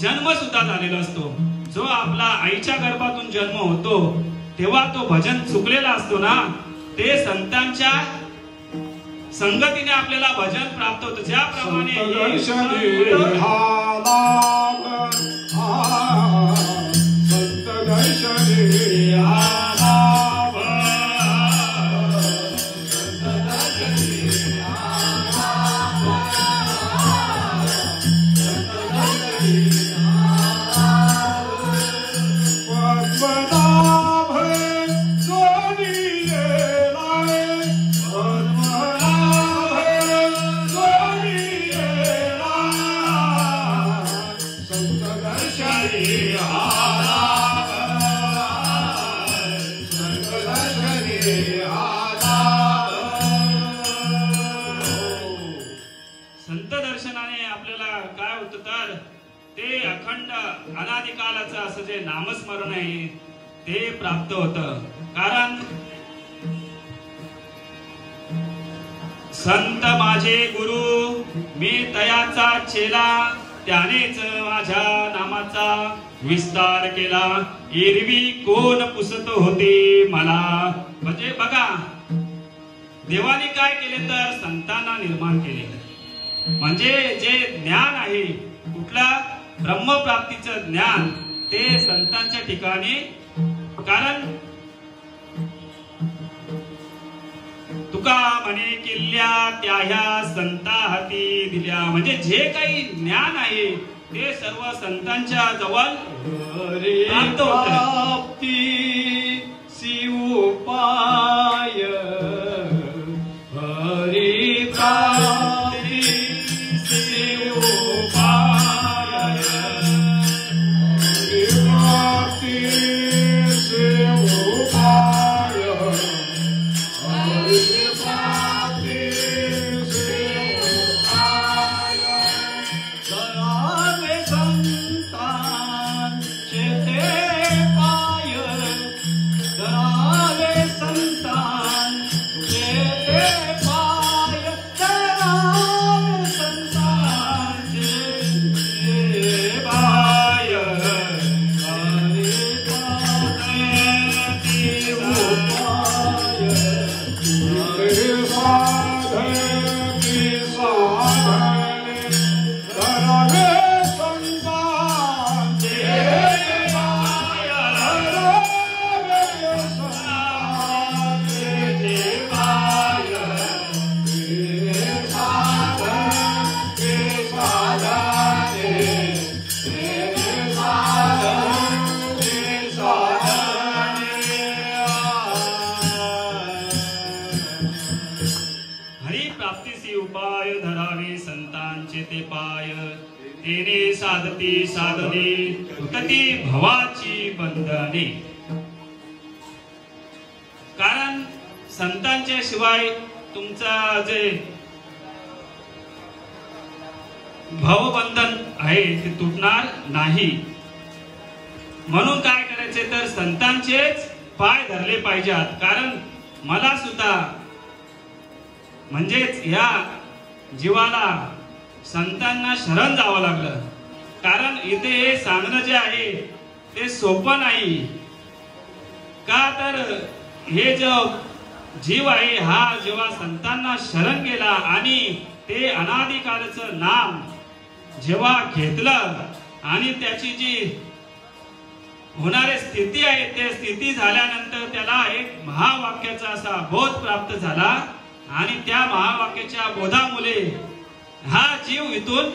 जन्म सुद्धा झालेला असतो. जो आपला आईच्या गर्भातून जन्म होतो तेव्हा तो भजन चुकलेला असतो ना, ते संतांच्या संगतीने आपल्याला भजन प्राप्त होतं. ज्याप्रमाणे अनादिकालाचं असं जे नामस्मरण आहे ते प्राप्त होतं. कारण संत माझे गुरु मी तयाचा चेला त्यानेच माझ्या नामाचा विस्तार केला. एरवी कोण पुसत होते मला. म्हणजे बघा, देवाने काय केले तर संतांना निर्माण केले. म्हणजे जे ज्ञान आहे, कुठला ब्रह्मप्राप्तीचं ज्ञान, ते संतांच्या ठिकाणी. कारण तुका म्हणे किल्ल्या त्या ह्या संता हाती दिल्या. म्हणजे जे काही ज्ञान आहे ते सर्व संतांच्या जवळ प्राप्त होते. शिवपाय हरी प्राप्ती शिवपाय हरी प्राप्ती शिवपाय हरी प्राप्ती शिवपाय. दयावे संतांचे ते पाय, दयावे संतांचे ते पाय, दयावे संतांचे ते पाय. हरी प्राप्ती शिवपाय हरी प्राप्ती साधने दयावे संतांचे पाय, दयावे संतांचे ते पाय. हे साधने साधने हरी प्राप्तीसी उपाय धरावे संतांचे ते पाय. तेने साधती साधने तुटती भवाची बंधने. कारण संतांच्या शिवाय तुमचा जे भवबंधन आहे ते तुटणार नाही. म्हणून काय करायचे तर संतांचेच पाय धरले पाहिजेत. कारण मला सुद्धा म्हणजेच या जीवाला संतांना शरण जावं लागलं. कारण इथे हे सांगणं जे आहे ते सोपं नाही. का तर हे जो जीव आहे हा जेव्हा संतांना शरण गेला आणि ते अनादिकालचं नाम जेव्हा घेतलं आणि त्याची जी होणारी स्थिती आहे ते स्थिती झाल्यानंतर त्याला एक महावाक्याचा असा बोध प्राप्त झाला. आणि त्या महावाक्याच्या बोधामुळे हा जीव इथून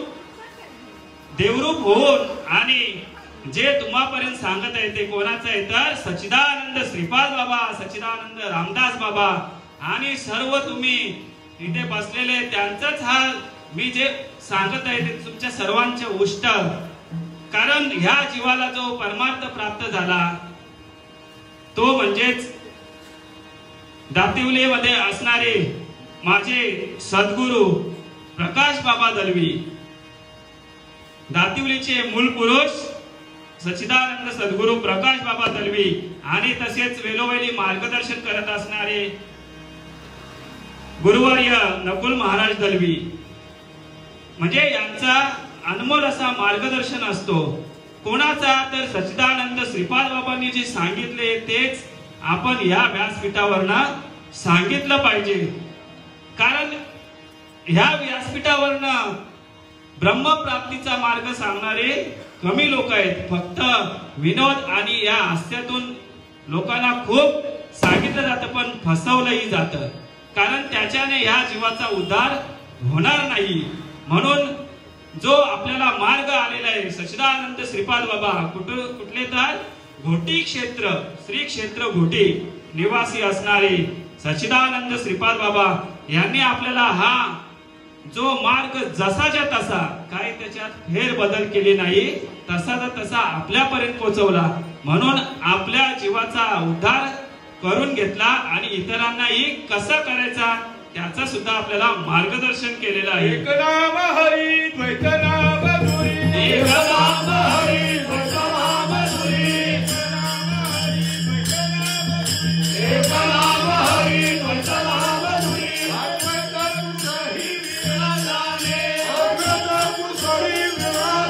देवरूप होऊन आणि जे तुम्हापर्यंत सांगत आहे ते कोणाचं आहे तर सच्चिदानंद श्रीपाद बाबा, सच्चिदानंद रामदास बाबा आणि सर्व तुम्ही इथे बसलेले त्यांचाच हा मी जे सांगत आहे ते तुमच्या सर्वांचे उष्ट. कारण ह्या जीवाला जो परमार्थ प्राप्त झाला तो म्हणजेच दातिवलीमध्ये असणारे माझे सद्गुरु प्रकाश बाबा दलवी, दातिवलीचे मूल पुरुष सच्चिदानंद सद्गुरु प्रकाश बाबा दलवी आणि तसेच वेलोवेली मार्गदर्शन करत असणारे गुरुवर्य नकुल महाराज दलवी. म्हणजे यांचा अनमोल असा मार्गदर्शन असतो. कोणाचा तर सच्चिदानंद श्रीपाद बाबांनी जे सांगितले तेच आपण या व्यासपीठावरनं सांगितलं पाहिजे. कारण ह्या व्यासपीठावरनं ब्रह्मप्राप्तीचा मार्ग सांगणारे कमी लोक आहेत. फक्त विनोद आणि या हास्यातून लोकांना खूप सांगितलं जातं पण फसवलंही जातं. कारण त्याच्याने या जीवाचा उद्धार होणार नाही. म्हणून जो आपल्याला मार्ग आलेला आहे सच्चिदानंद श्रीपाद बाबा कुठले तर घोटी क्षेत्र श्री क्षेत्र घोटी निवासी असणारे सच्चिदानंद श्रीपाद बाबा यांनी आपल्याला हा जो मार्ग जसाच्या तसा काही त्याच्यात फेर बदल केले नाही, तसाचा तसा आपल्यापर्यंत पोहोचवला. म्हणून आपल्या जीवाचा उद्धार करून घेतला आणि इतरांनाही कसा करायचा त्याचा सुद्धा आपल्याला मार्गदर्शन केलेलं आहे. एक नाम हरी द्वैत नाम धुरी, एक नाम हरी द्वैत नाम धुरी, एक नाम हरी द्वैत नाम धुरी. अद्वैत कुसरी विराजाने, अद्वैत कुसरी विराजाने.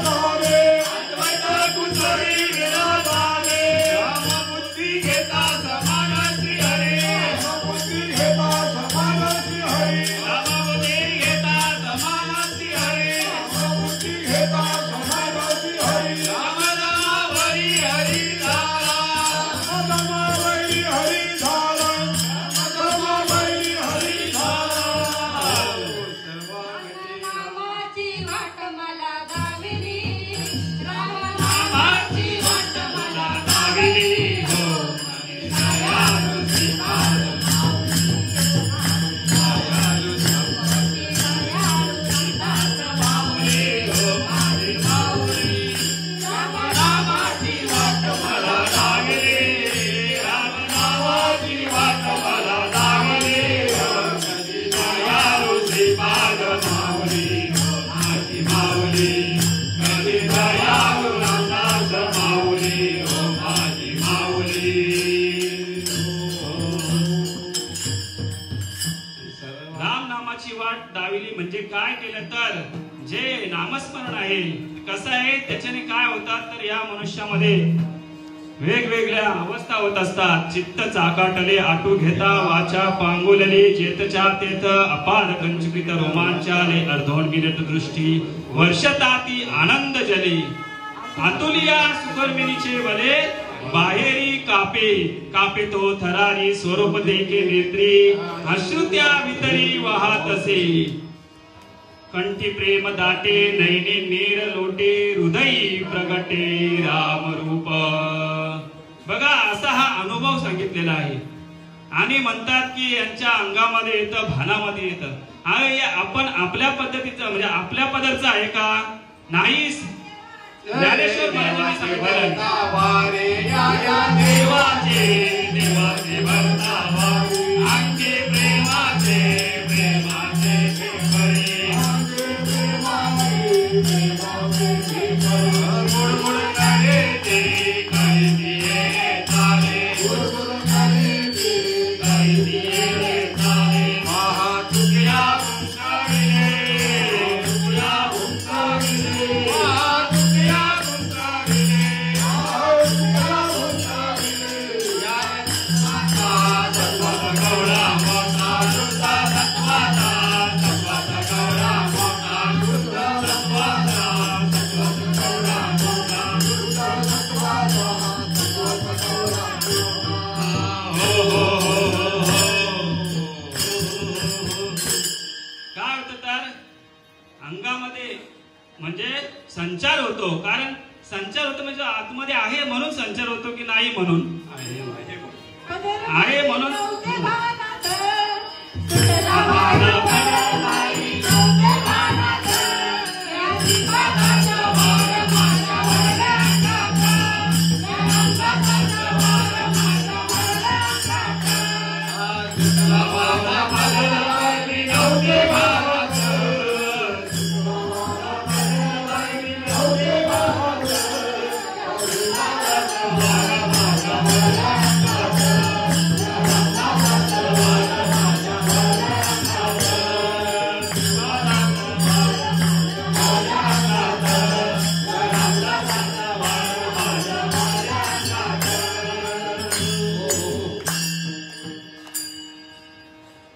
लाविली म्हणजे काय केलं तर जे नामस्मरण आहे कसं आहे त्याच्याने काय होतात तर या मनुष्यामध्ये वेगवेगळ्या अवस्था होत असतात. चित्त चाकाटले आटू घेता वाचा पांगुलली जेतच्या तेथ अपार कंचुकित रोमांचाले अर्धोणगिरत दृष्टी वर्षताती आनंद जली आतुलिया सुकर्मिनीचे वले बाहेरी कापे कापे तो थरारी स्वरूप देखे नेत्री अश्रुत्या वितरी वाहत असे कंठी प्रेम दाटे नैने नीर लोटे हृदयी प्रगटे राम रूप. बघा असा हा अनुभव सांगितलेला आहे आणि म्हणतात की यांच्या अंगामध्ये येतं भानामध्ये येतं. हे आपण आपल्या पद्धतीचं म्हणजे आपल्या पदरचं आहे का नाही. ज्ञानेश्वर महाराजांनी सांगितलेलं देवाचे देवाचे भरतावारे अंगे प्रेमाचे प्रेमाचे गुडगुड करे ते काही दिये चाले गुडगुड करे ते काही दिये चाले महातुक्या हुंकारिले तुक्या हुंकारिले महातुक्या हुंकारिले महातुक्या हुंकारिले या तत्वाचा गौडा मोठा शुद्धा तत्वाचा तत्वाचा गौडा मोठा शुद्ध तत्वाचा अंगामध्ये म्हणजे संचार होतो. कारण संचार होतो म्हणजे आतमध्ये आहे म्हणून संचार होतो की नाही म्हणून आहे म्हणून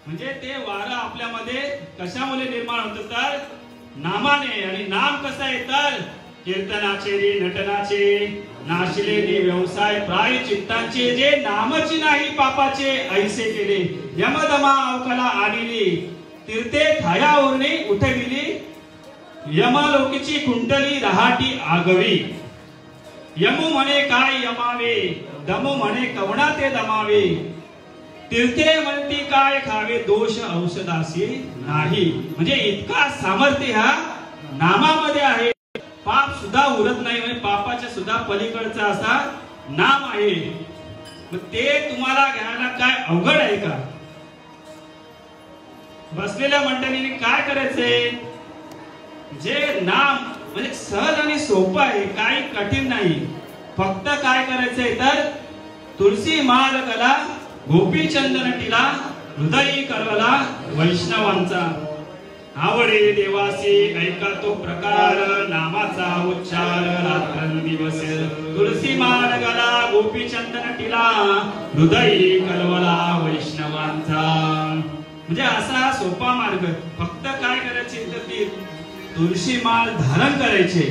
म्हणजे ते वारं आपल्यामध्ये कशामुळे निर्माण होतं तर नामाने. आणि नाम कसं आहे तर कीर्तनाचे रे नटनाचे नाशिलेली व्यवसाय प्राय चित्तांचे जे नामची नाही पापाचे ऐसे केले यमदमा अवकला आणिली तीर्थे थाया उरणी उठविली यमलोकीची कुंडली रहाटी आगवी यमू म्हणे काय यमावे दमू म्हणे कवणा ते दमावे तीर्थे म्हणती काय खावे दोष औषधासी नाही. म्हणजे इतका सामर्थ्य ह्या नामामध्ये आहे. पाप सुद्धा उरत नाही म्हणजे पापाच्या सुद्धा पलीकडचा असा नाम आहे. ते तुम्हाला घ्यायला काय अवघड आहे का. बसलेल्या मंडळीने काय करायचंय जे नाम म्हणजे सहज आणि सोपं आहे काही कठीण नाही. फक्त काय करायचंय तर तुलसी माल गला गोपी चंदन टिला हृदयी करवला वैष्णवांचा आवडे देवासी ऐका तो प्रकार नामाचा उच्चार रात्रंदिवस तुलसी माळ गला गोपी चंदन टिला हृदयी करवला वैष्णवांचा. म्हणजे असा सोपा मार्ग. फक्त काय करायचे तर ती तुळशी माळ धारण करायचे.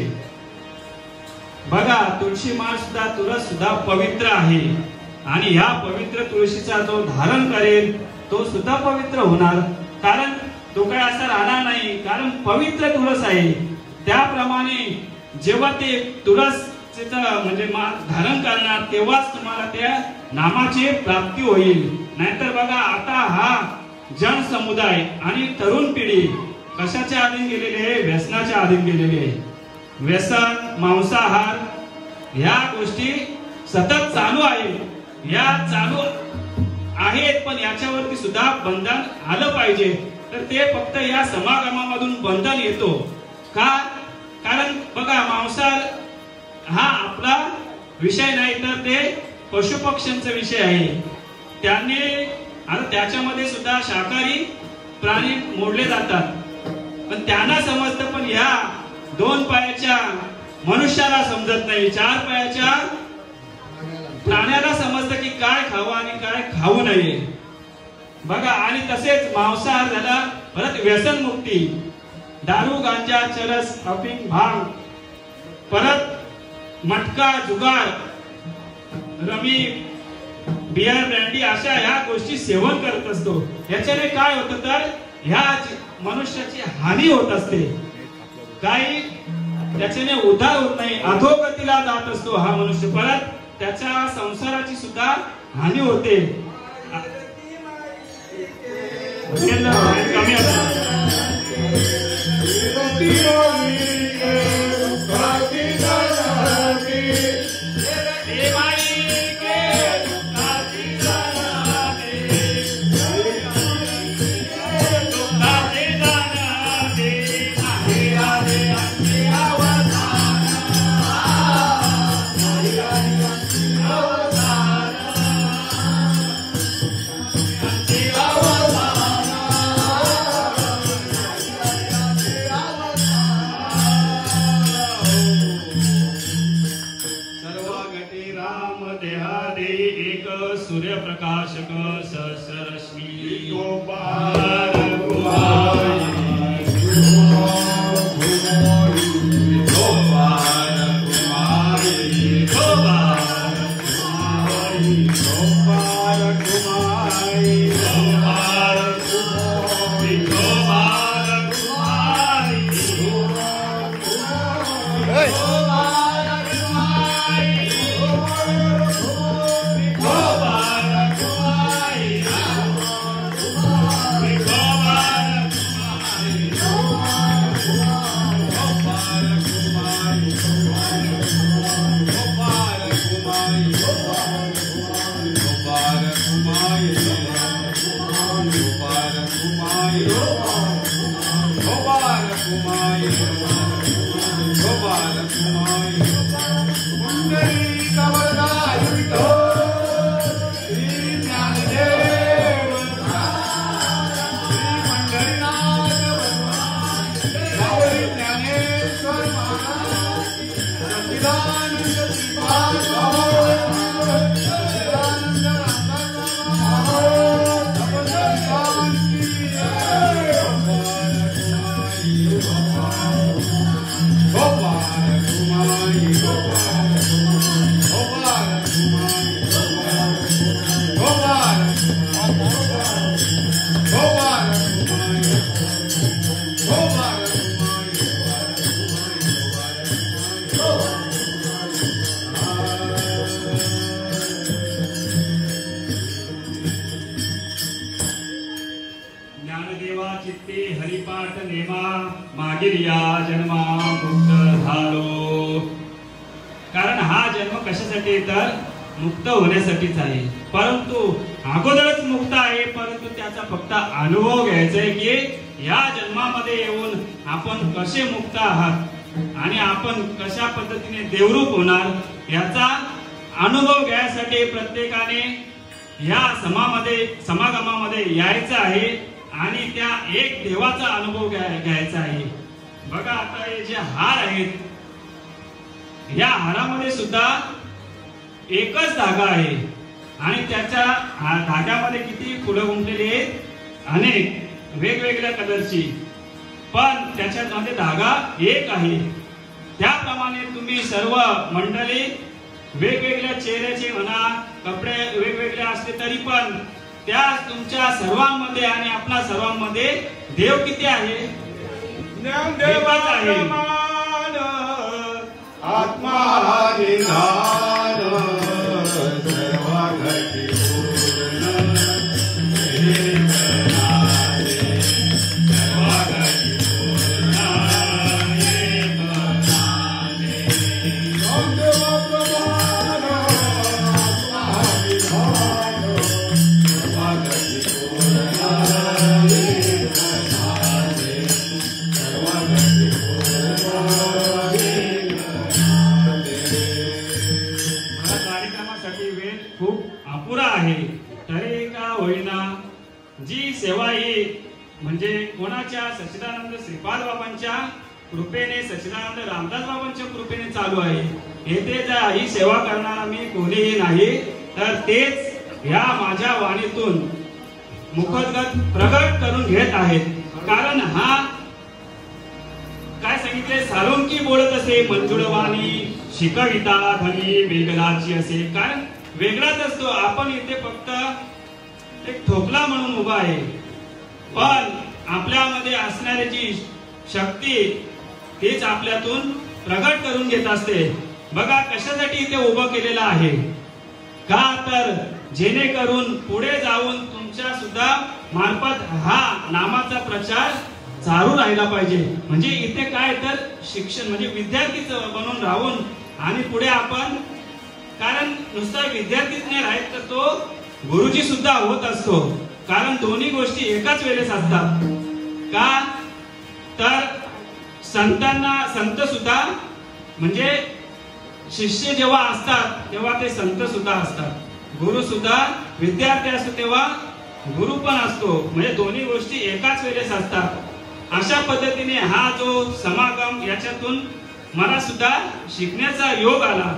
बघा तुळशी माळ सुद्धा तुळस सुद्धा पवित्र आहे आणि ह्या पवित्र तुळशीचा जो धारण करेल तो सुद्धा पवित्र होणार. कारण तो काय असा राहणार नाही कारण पवित्र तुळस आहे. त्याप्रमाणे जेव्हा ते तुळस म्हणजे धारण करणार तेव्हाच तुम्हाला त्या नामाची प्राप्ती होईल. नाहीतर बघा आता हा जन समुदाय आणि तरुण पिढी कशाच्या अधीन गेलेली आहे व्यसनाच्या अधीन गेलेली आहे. व्यसन मांसाहार ह्या गोष्टी सतत चालू आहे. या चालू आहेत पण याच्यावरती सुद्धा बंधन आलं पाहिजे. तर ते फक्त या समागमामधून बंधन येतो का कारण बघा मांसाहार हा आपला विषय नाही तर ते पशुपक्ष्यांचा विषय आहे. त्यांनी आता त्याच्यामध्ये सुद्धा शाकाहारी प्राणी मोडले जातात. पण त्यांना समजतं, पण या 2 पायाच्या मनुष्याला समजत नाही. 4 पायाच्या प्राण्याला समजतं की काय खावं आणि काय खाऊ नये. बघा, आणि तसेच मांसाहार झाला, परत व्यसनमुक्ती, दारू, गांजा, चरस, अफीम, भांग, परत मटका, जुगार, रमी, बियर, ब्रँडी अशा ह्या गोष्टी सेवन करत असतो. याच्याने काय होतं तर ह्या मनुष्याची हानी होत असते. काही त्याच्याने उद्धार होत नाही, अधोगतीला जात असतो हा मनुष्य. परत त्याच्या संसाराची सुद्धा हानी होते. कमी असतो. सूर्यप्रकाशक सहस्ररश्मी मुक्त होण्यासाठीच आहे. परंतु अगोदरच मुक्त आहे, परंतु त्याचा फक्त अनुभव घ्यायचा आहे की या जन्मामध्ये येऊन आपण कसे मुक्त आहात आणि आपण कशा पद्धतीने देवरूप होणार याचा अनुभव घ्यायसाठी प्रत्येकाने या समागमामध्ये यायचं आहे आणि त्या एक देवाचा अनुभव घ्यायचा आहे. बघा, आता हे जे हार आहेत, या हारामध्ये सुद्धा एकच धागा आहे आणि त्याच्या धाग्यामध्ये किती फुलं गुंफलेली आहेत, अनेक वेगवेगळ्या कलरची, पण त्याच्यामध्ये धागा एक आहे. त्याप्रमाणे तुम्ही सर्व मंडळी वेगवेगळ्या चेहऱ्याचे म्हणा, कपडे वेगवेगळे असले तरी पण त्या तुमच्या सर्वांमध्ये आणि आपल्या सर्वांमध्ये देव किती आहे? देवच आहे. आत्मा निधान सर्वाघटी पूर्ण म्हणजे कोणाच्या सच्चिदानंद श्रीपाद बाबांच्या कृपेने, सच्चिदानंद रामदास बाबांच्या कृपेने चालू आहे. येथे जर ही सेवा करणारा मी कोणीही नाही, तर तेच या माझ्या वाणीतून मुखोद्गत प्रगट करून घेत आहेत. कारण हा काय सांगितले, सालुंकी बोलत असे मंजुळवाणी, शिकविता धनी वेगळाची असे. कारण वेगळाच असतो. आपण इथे फक्त एक ठोकला म्हणून उभा आहे, पण आपल्यामध्ये असणारी जी शक्ती तीच आपल्यातून प्रगट करून घेत असते. बघा कशासाठी इथे उभं केलेलं आहे का, तर जेणेकरून पुढे जाऊन तुमच्या सुद्धा मार्फत हा नामाचा प्रचार चालू राहिला पाहिजे. म्हणजे इथे काय तर शिक्षण म्हणजे विद्यार्थीच बनून राहून आणि पुढे आपण, कारण नुसता विद्यार्थीच नाही राहत तर तो गुरुजी सुद्धा होत असतो. कारण दोन्ही गोष्टी एकाच वेळेस असतात. का तर संत सुद्धा म्हणजे शिष्य जेव्हा असतात तेव्हा ते संत सुद्धा असतात, गुरु सुद्धा विद्यार्थी असतो तेव्हा गुरु पण असतो. म्हणजे दोन्ही गोष्टी एकाच वेळेस असतात. अशा पद्धतीने हा जो समागम, याच्यातून मला सुद्धा शिकण्याचा योग आला.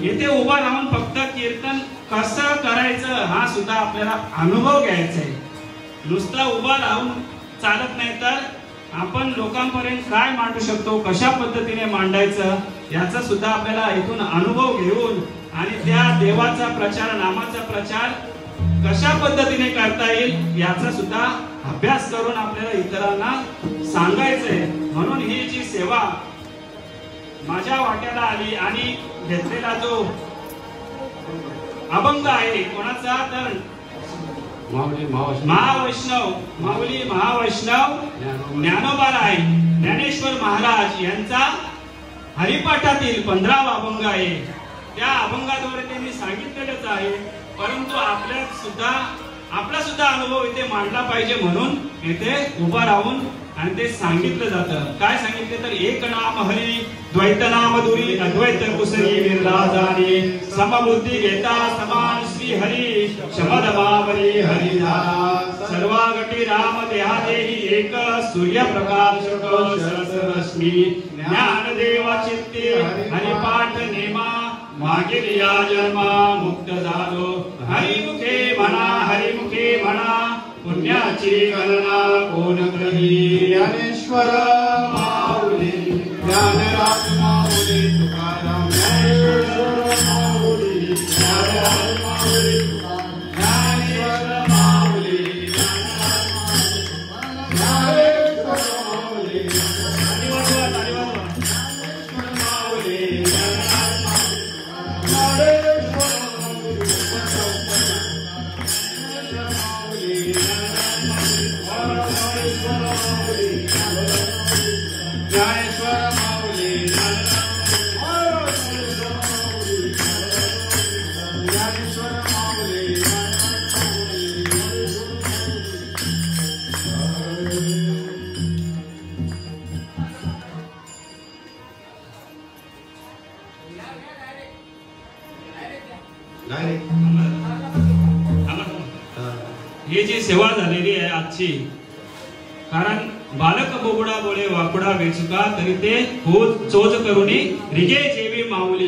येथे उभा राहून फक्त कीर्तन कसं करायचं हा सुद्धा आपल्याला अनुभव घ्यायचा आहे. नुसता उभा राहून चालत नाही, तर आपण लोकांपर्यंत काय मांडू शकतो, कशा पद्धतीने मांडायचं याचा सुद्धा आपल्याला इथून अनुभव घेऊन आणि त्या देवाचा प्रचार, नामाचा प्रचार कशा पद्धतीने करता येईल याचा सुद्धा अभ्यास करून आपल्याला इतरांना सांगायचंय. म्हणून ही जी सेवा माझ्या वाट्याला आली आणि घेतलेला जो अभंग आहे कोणाचा, तर महावैष्णव माऊली महावैष्णव ज्ञानोबा राय ज्ञानेश्वर महाराज यांचा हरिपाठातील 15वा अभंग आहे. त्या अभंगाद्वारे त्यांनी सांगितलेलंच आहे, परंतु आपला सुद्धा अनुभव इथे मांडला पाहिजे म्हणून इथे उभा राहून आणि ते सांगितलं जातं. काय सांगितले तर, एक नाम हरी द्वैत नाम दुरी अद्वैत कुसरी विरराजानी समबुद्धी घेता समान श्री हरी शमद मावली हरिदास सर्वागटी राम देहा देही एक सूर्यप्रकाश सरसरश्मी ज्ञान देवा चित्ते हरिपाठ नेमा मागील या जन्मा मुक्त झालो हरिमुखे म्हणा पुण्याची गणना कोण ग्रही. ज्ञानेश्वर माऊली ज्ञानराज माऊली तुकाराम ज्ञानेश्वर माऊली ज्ञानराज माऊली ज्ञानेश्वर माऊली ज्ञानेश्वर माऊली ही जी सेवा झालेली आहे आजची, कारण बालक बोबडा बोळे वाकुडा वेचुका तरी ते चोज करुणी रिगे जेवी माऊली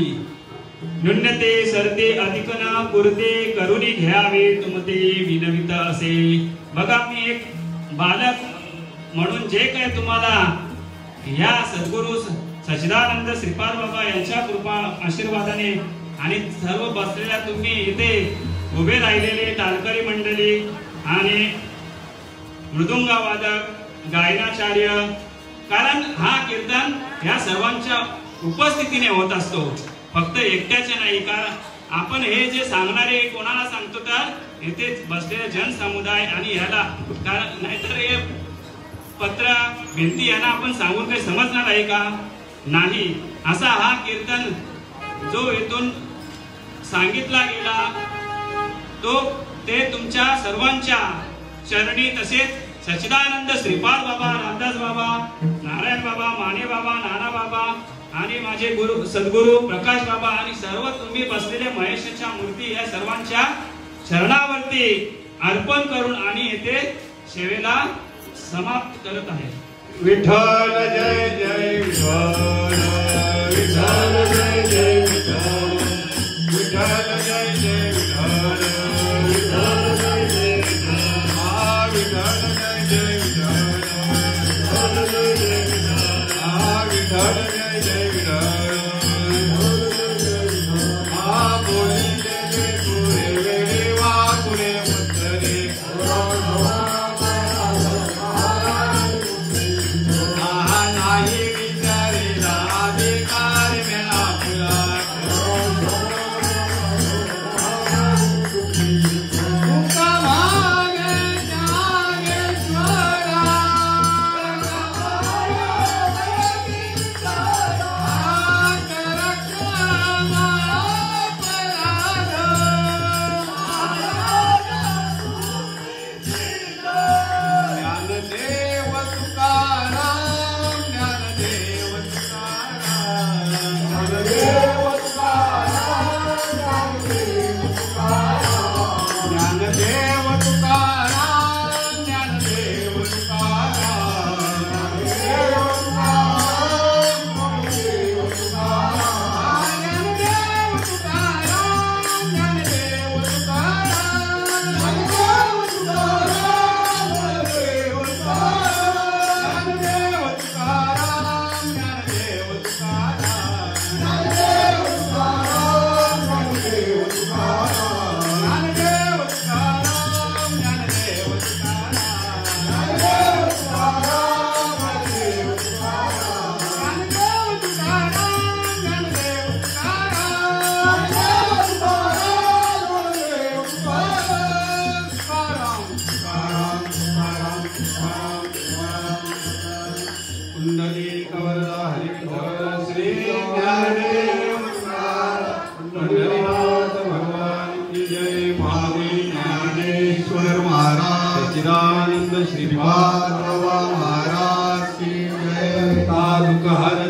न्यूनते सरते अधिकना पुरते करुणी घ्यावे तुमते विनवित असे. बघा, मी एक बालक म्हणून जे काय तुम्हाला या सद्गुरु सच्चिदानंद श्रीपाद बाबा यांच्या कृपा आशीर्वादाने आणि सर्व बसलेल्या तुम्ही इथे उभे राहिलेले टाळकरी मंडळी आणि मृदुंगा वादक, गायनाचार्य, कारण हा कीर्तन ह्या सर्वांच्या उपस्थितीने होत असतो, फक्त एकट्याचे नाही. कारण आपण हे जे सांगणारे कोणाला सांगतो तर इथे बसलेले जनसमुदाय आणि ह्याला, कारण नाहीतर हे पत्र भिंती यांना आपण सांगून काही समजणार आहे का, नाही. असा हा कीर्तन जो इथून सांगितला गेला तो ते तुमच्या सर्वांच्या चरणी, तसेच सच्चिदानंद श्रीपाद बाबा, रामदास बाबा, नारायण बाबा, माने बाबा, नाना बाबा आणि माझे गुरु सद्गुरु प्रकाश बाबा आणि सर्व तुम्ही बसलेले महेशच्या मूर्ती या सर्वांच्या चरणावरती अर्पण करून आणि येथे सेवेला समाप्त करत आहे. विठ्ठल जय जय विठ्ठल, विठ्ठल जय जय विठ्ठल, विठ्ठल जय जय विठ्ठल, विठ्ठल जय जय विठ्ठल, हा विठ्ठल जय जय विठ्ठल, विठ्ठल जय जय विठ्ठल, हा विठ्ठल जय जय विठ्ठल, हा बोली जय तुरे वेळे वाकुळे मुत्तरे, नाही विचारेला अधिकार मेला फुला, तुका मागे ज्ञानेश्वरा, ज्ञानदेव तुकाराम, ज्ञानदेव तुकाराम, ज्ञानदेव तुकाराम, ज्ञानदेव तुकाराम, ज्ञानदेव तुकाराम, ज्ञानदेव तुकाराम, ज्ञानदेव तुकाराम, ज्ञानदेव तुकाराम, ज्ञानदेव कुंडली कवरदा हरिविठ्ठल श्री ज्ञानदेव तुकाराम, पंढरीनाथ भगवान की जय. महादेव ज्ञानेश्वर महाराज, सच्चिदानंद श्रीपाद बाबा महाराज की जय. दुःख हर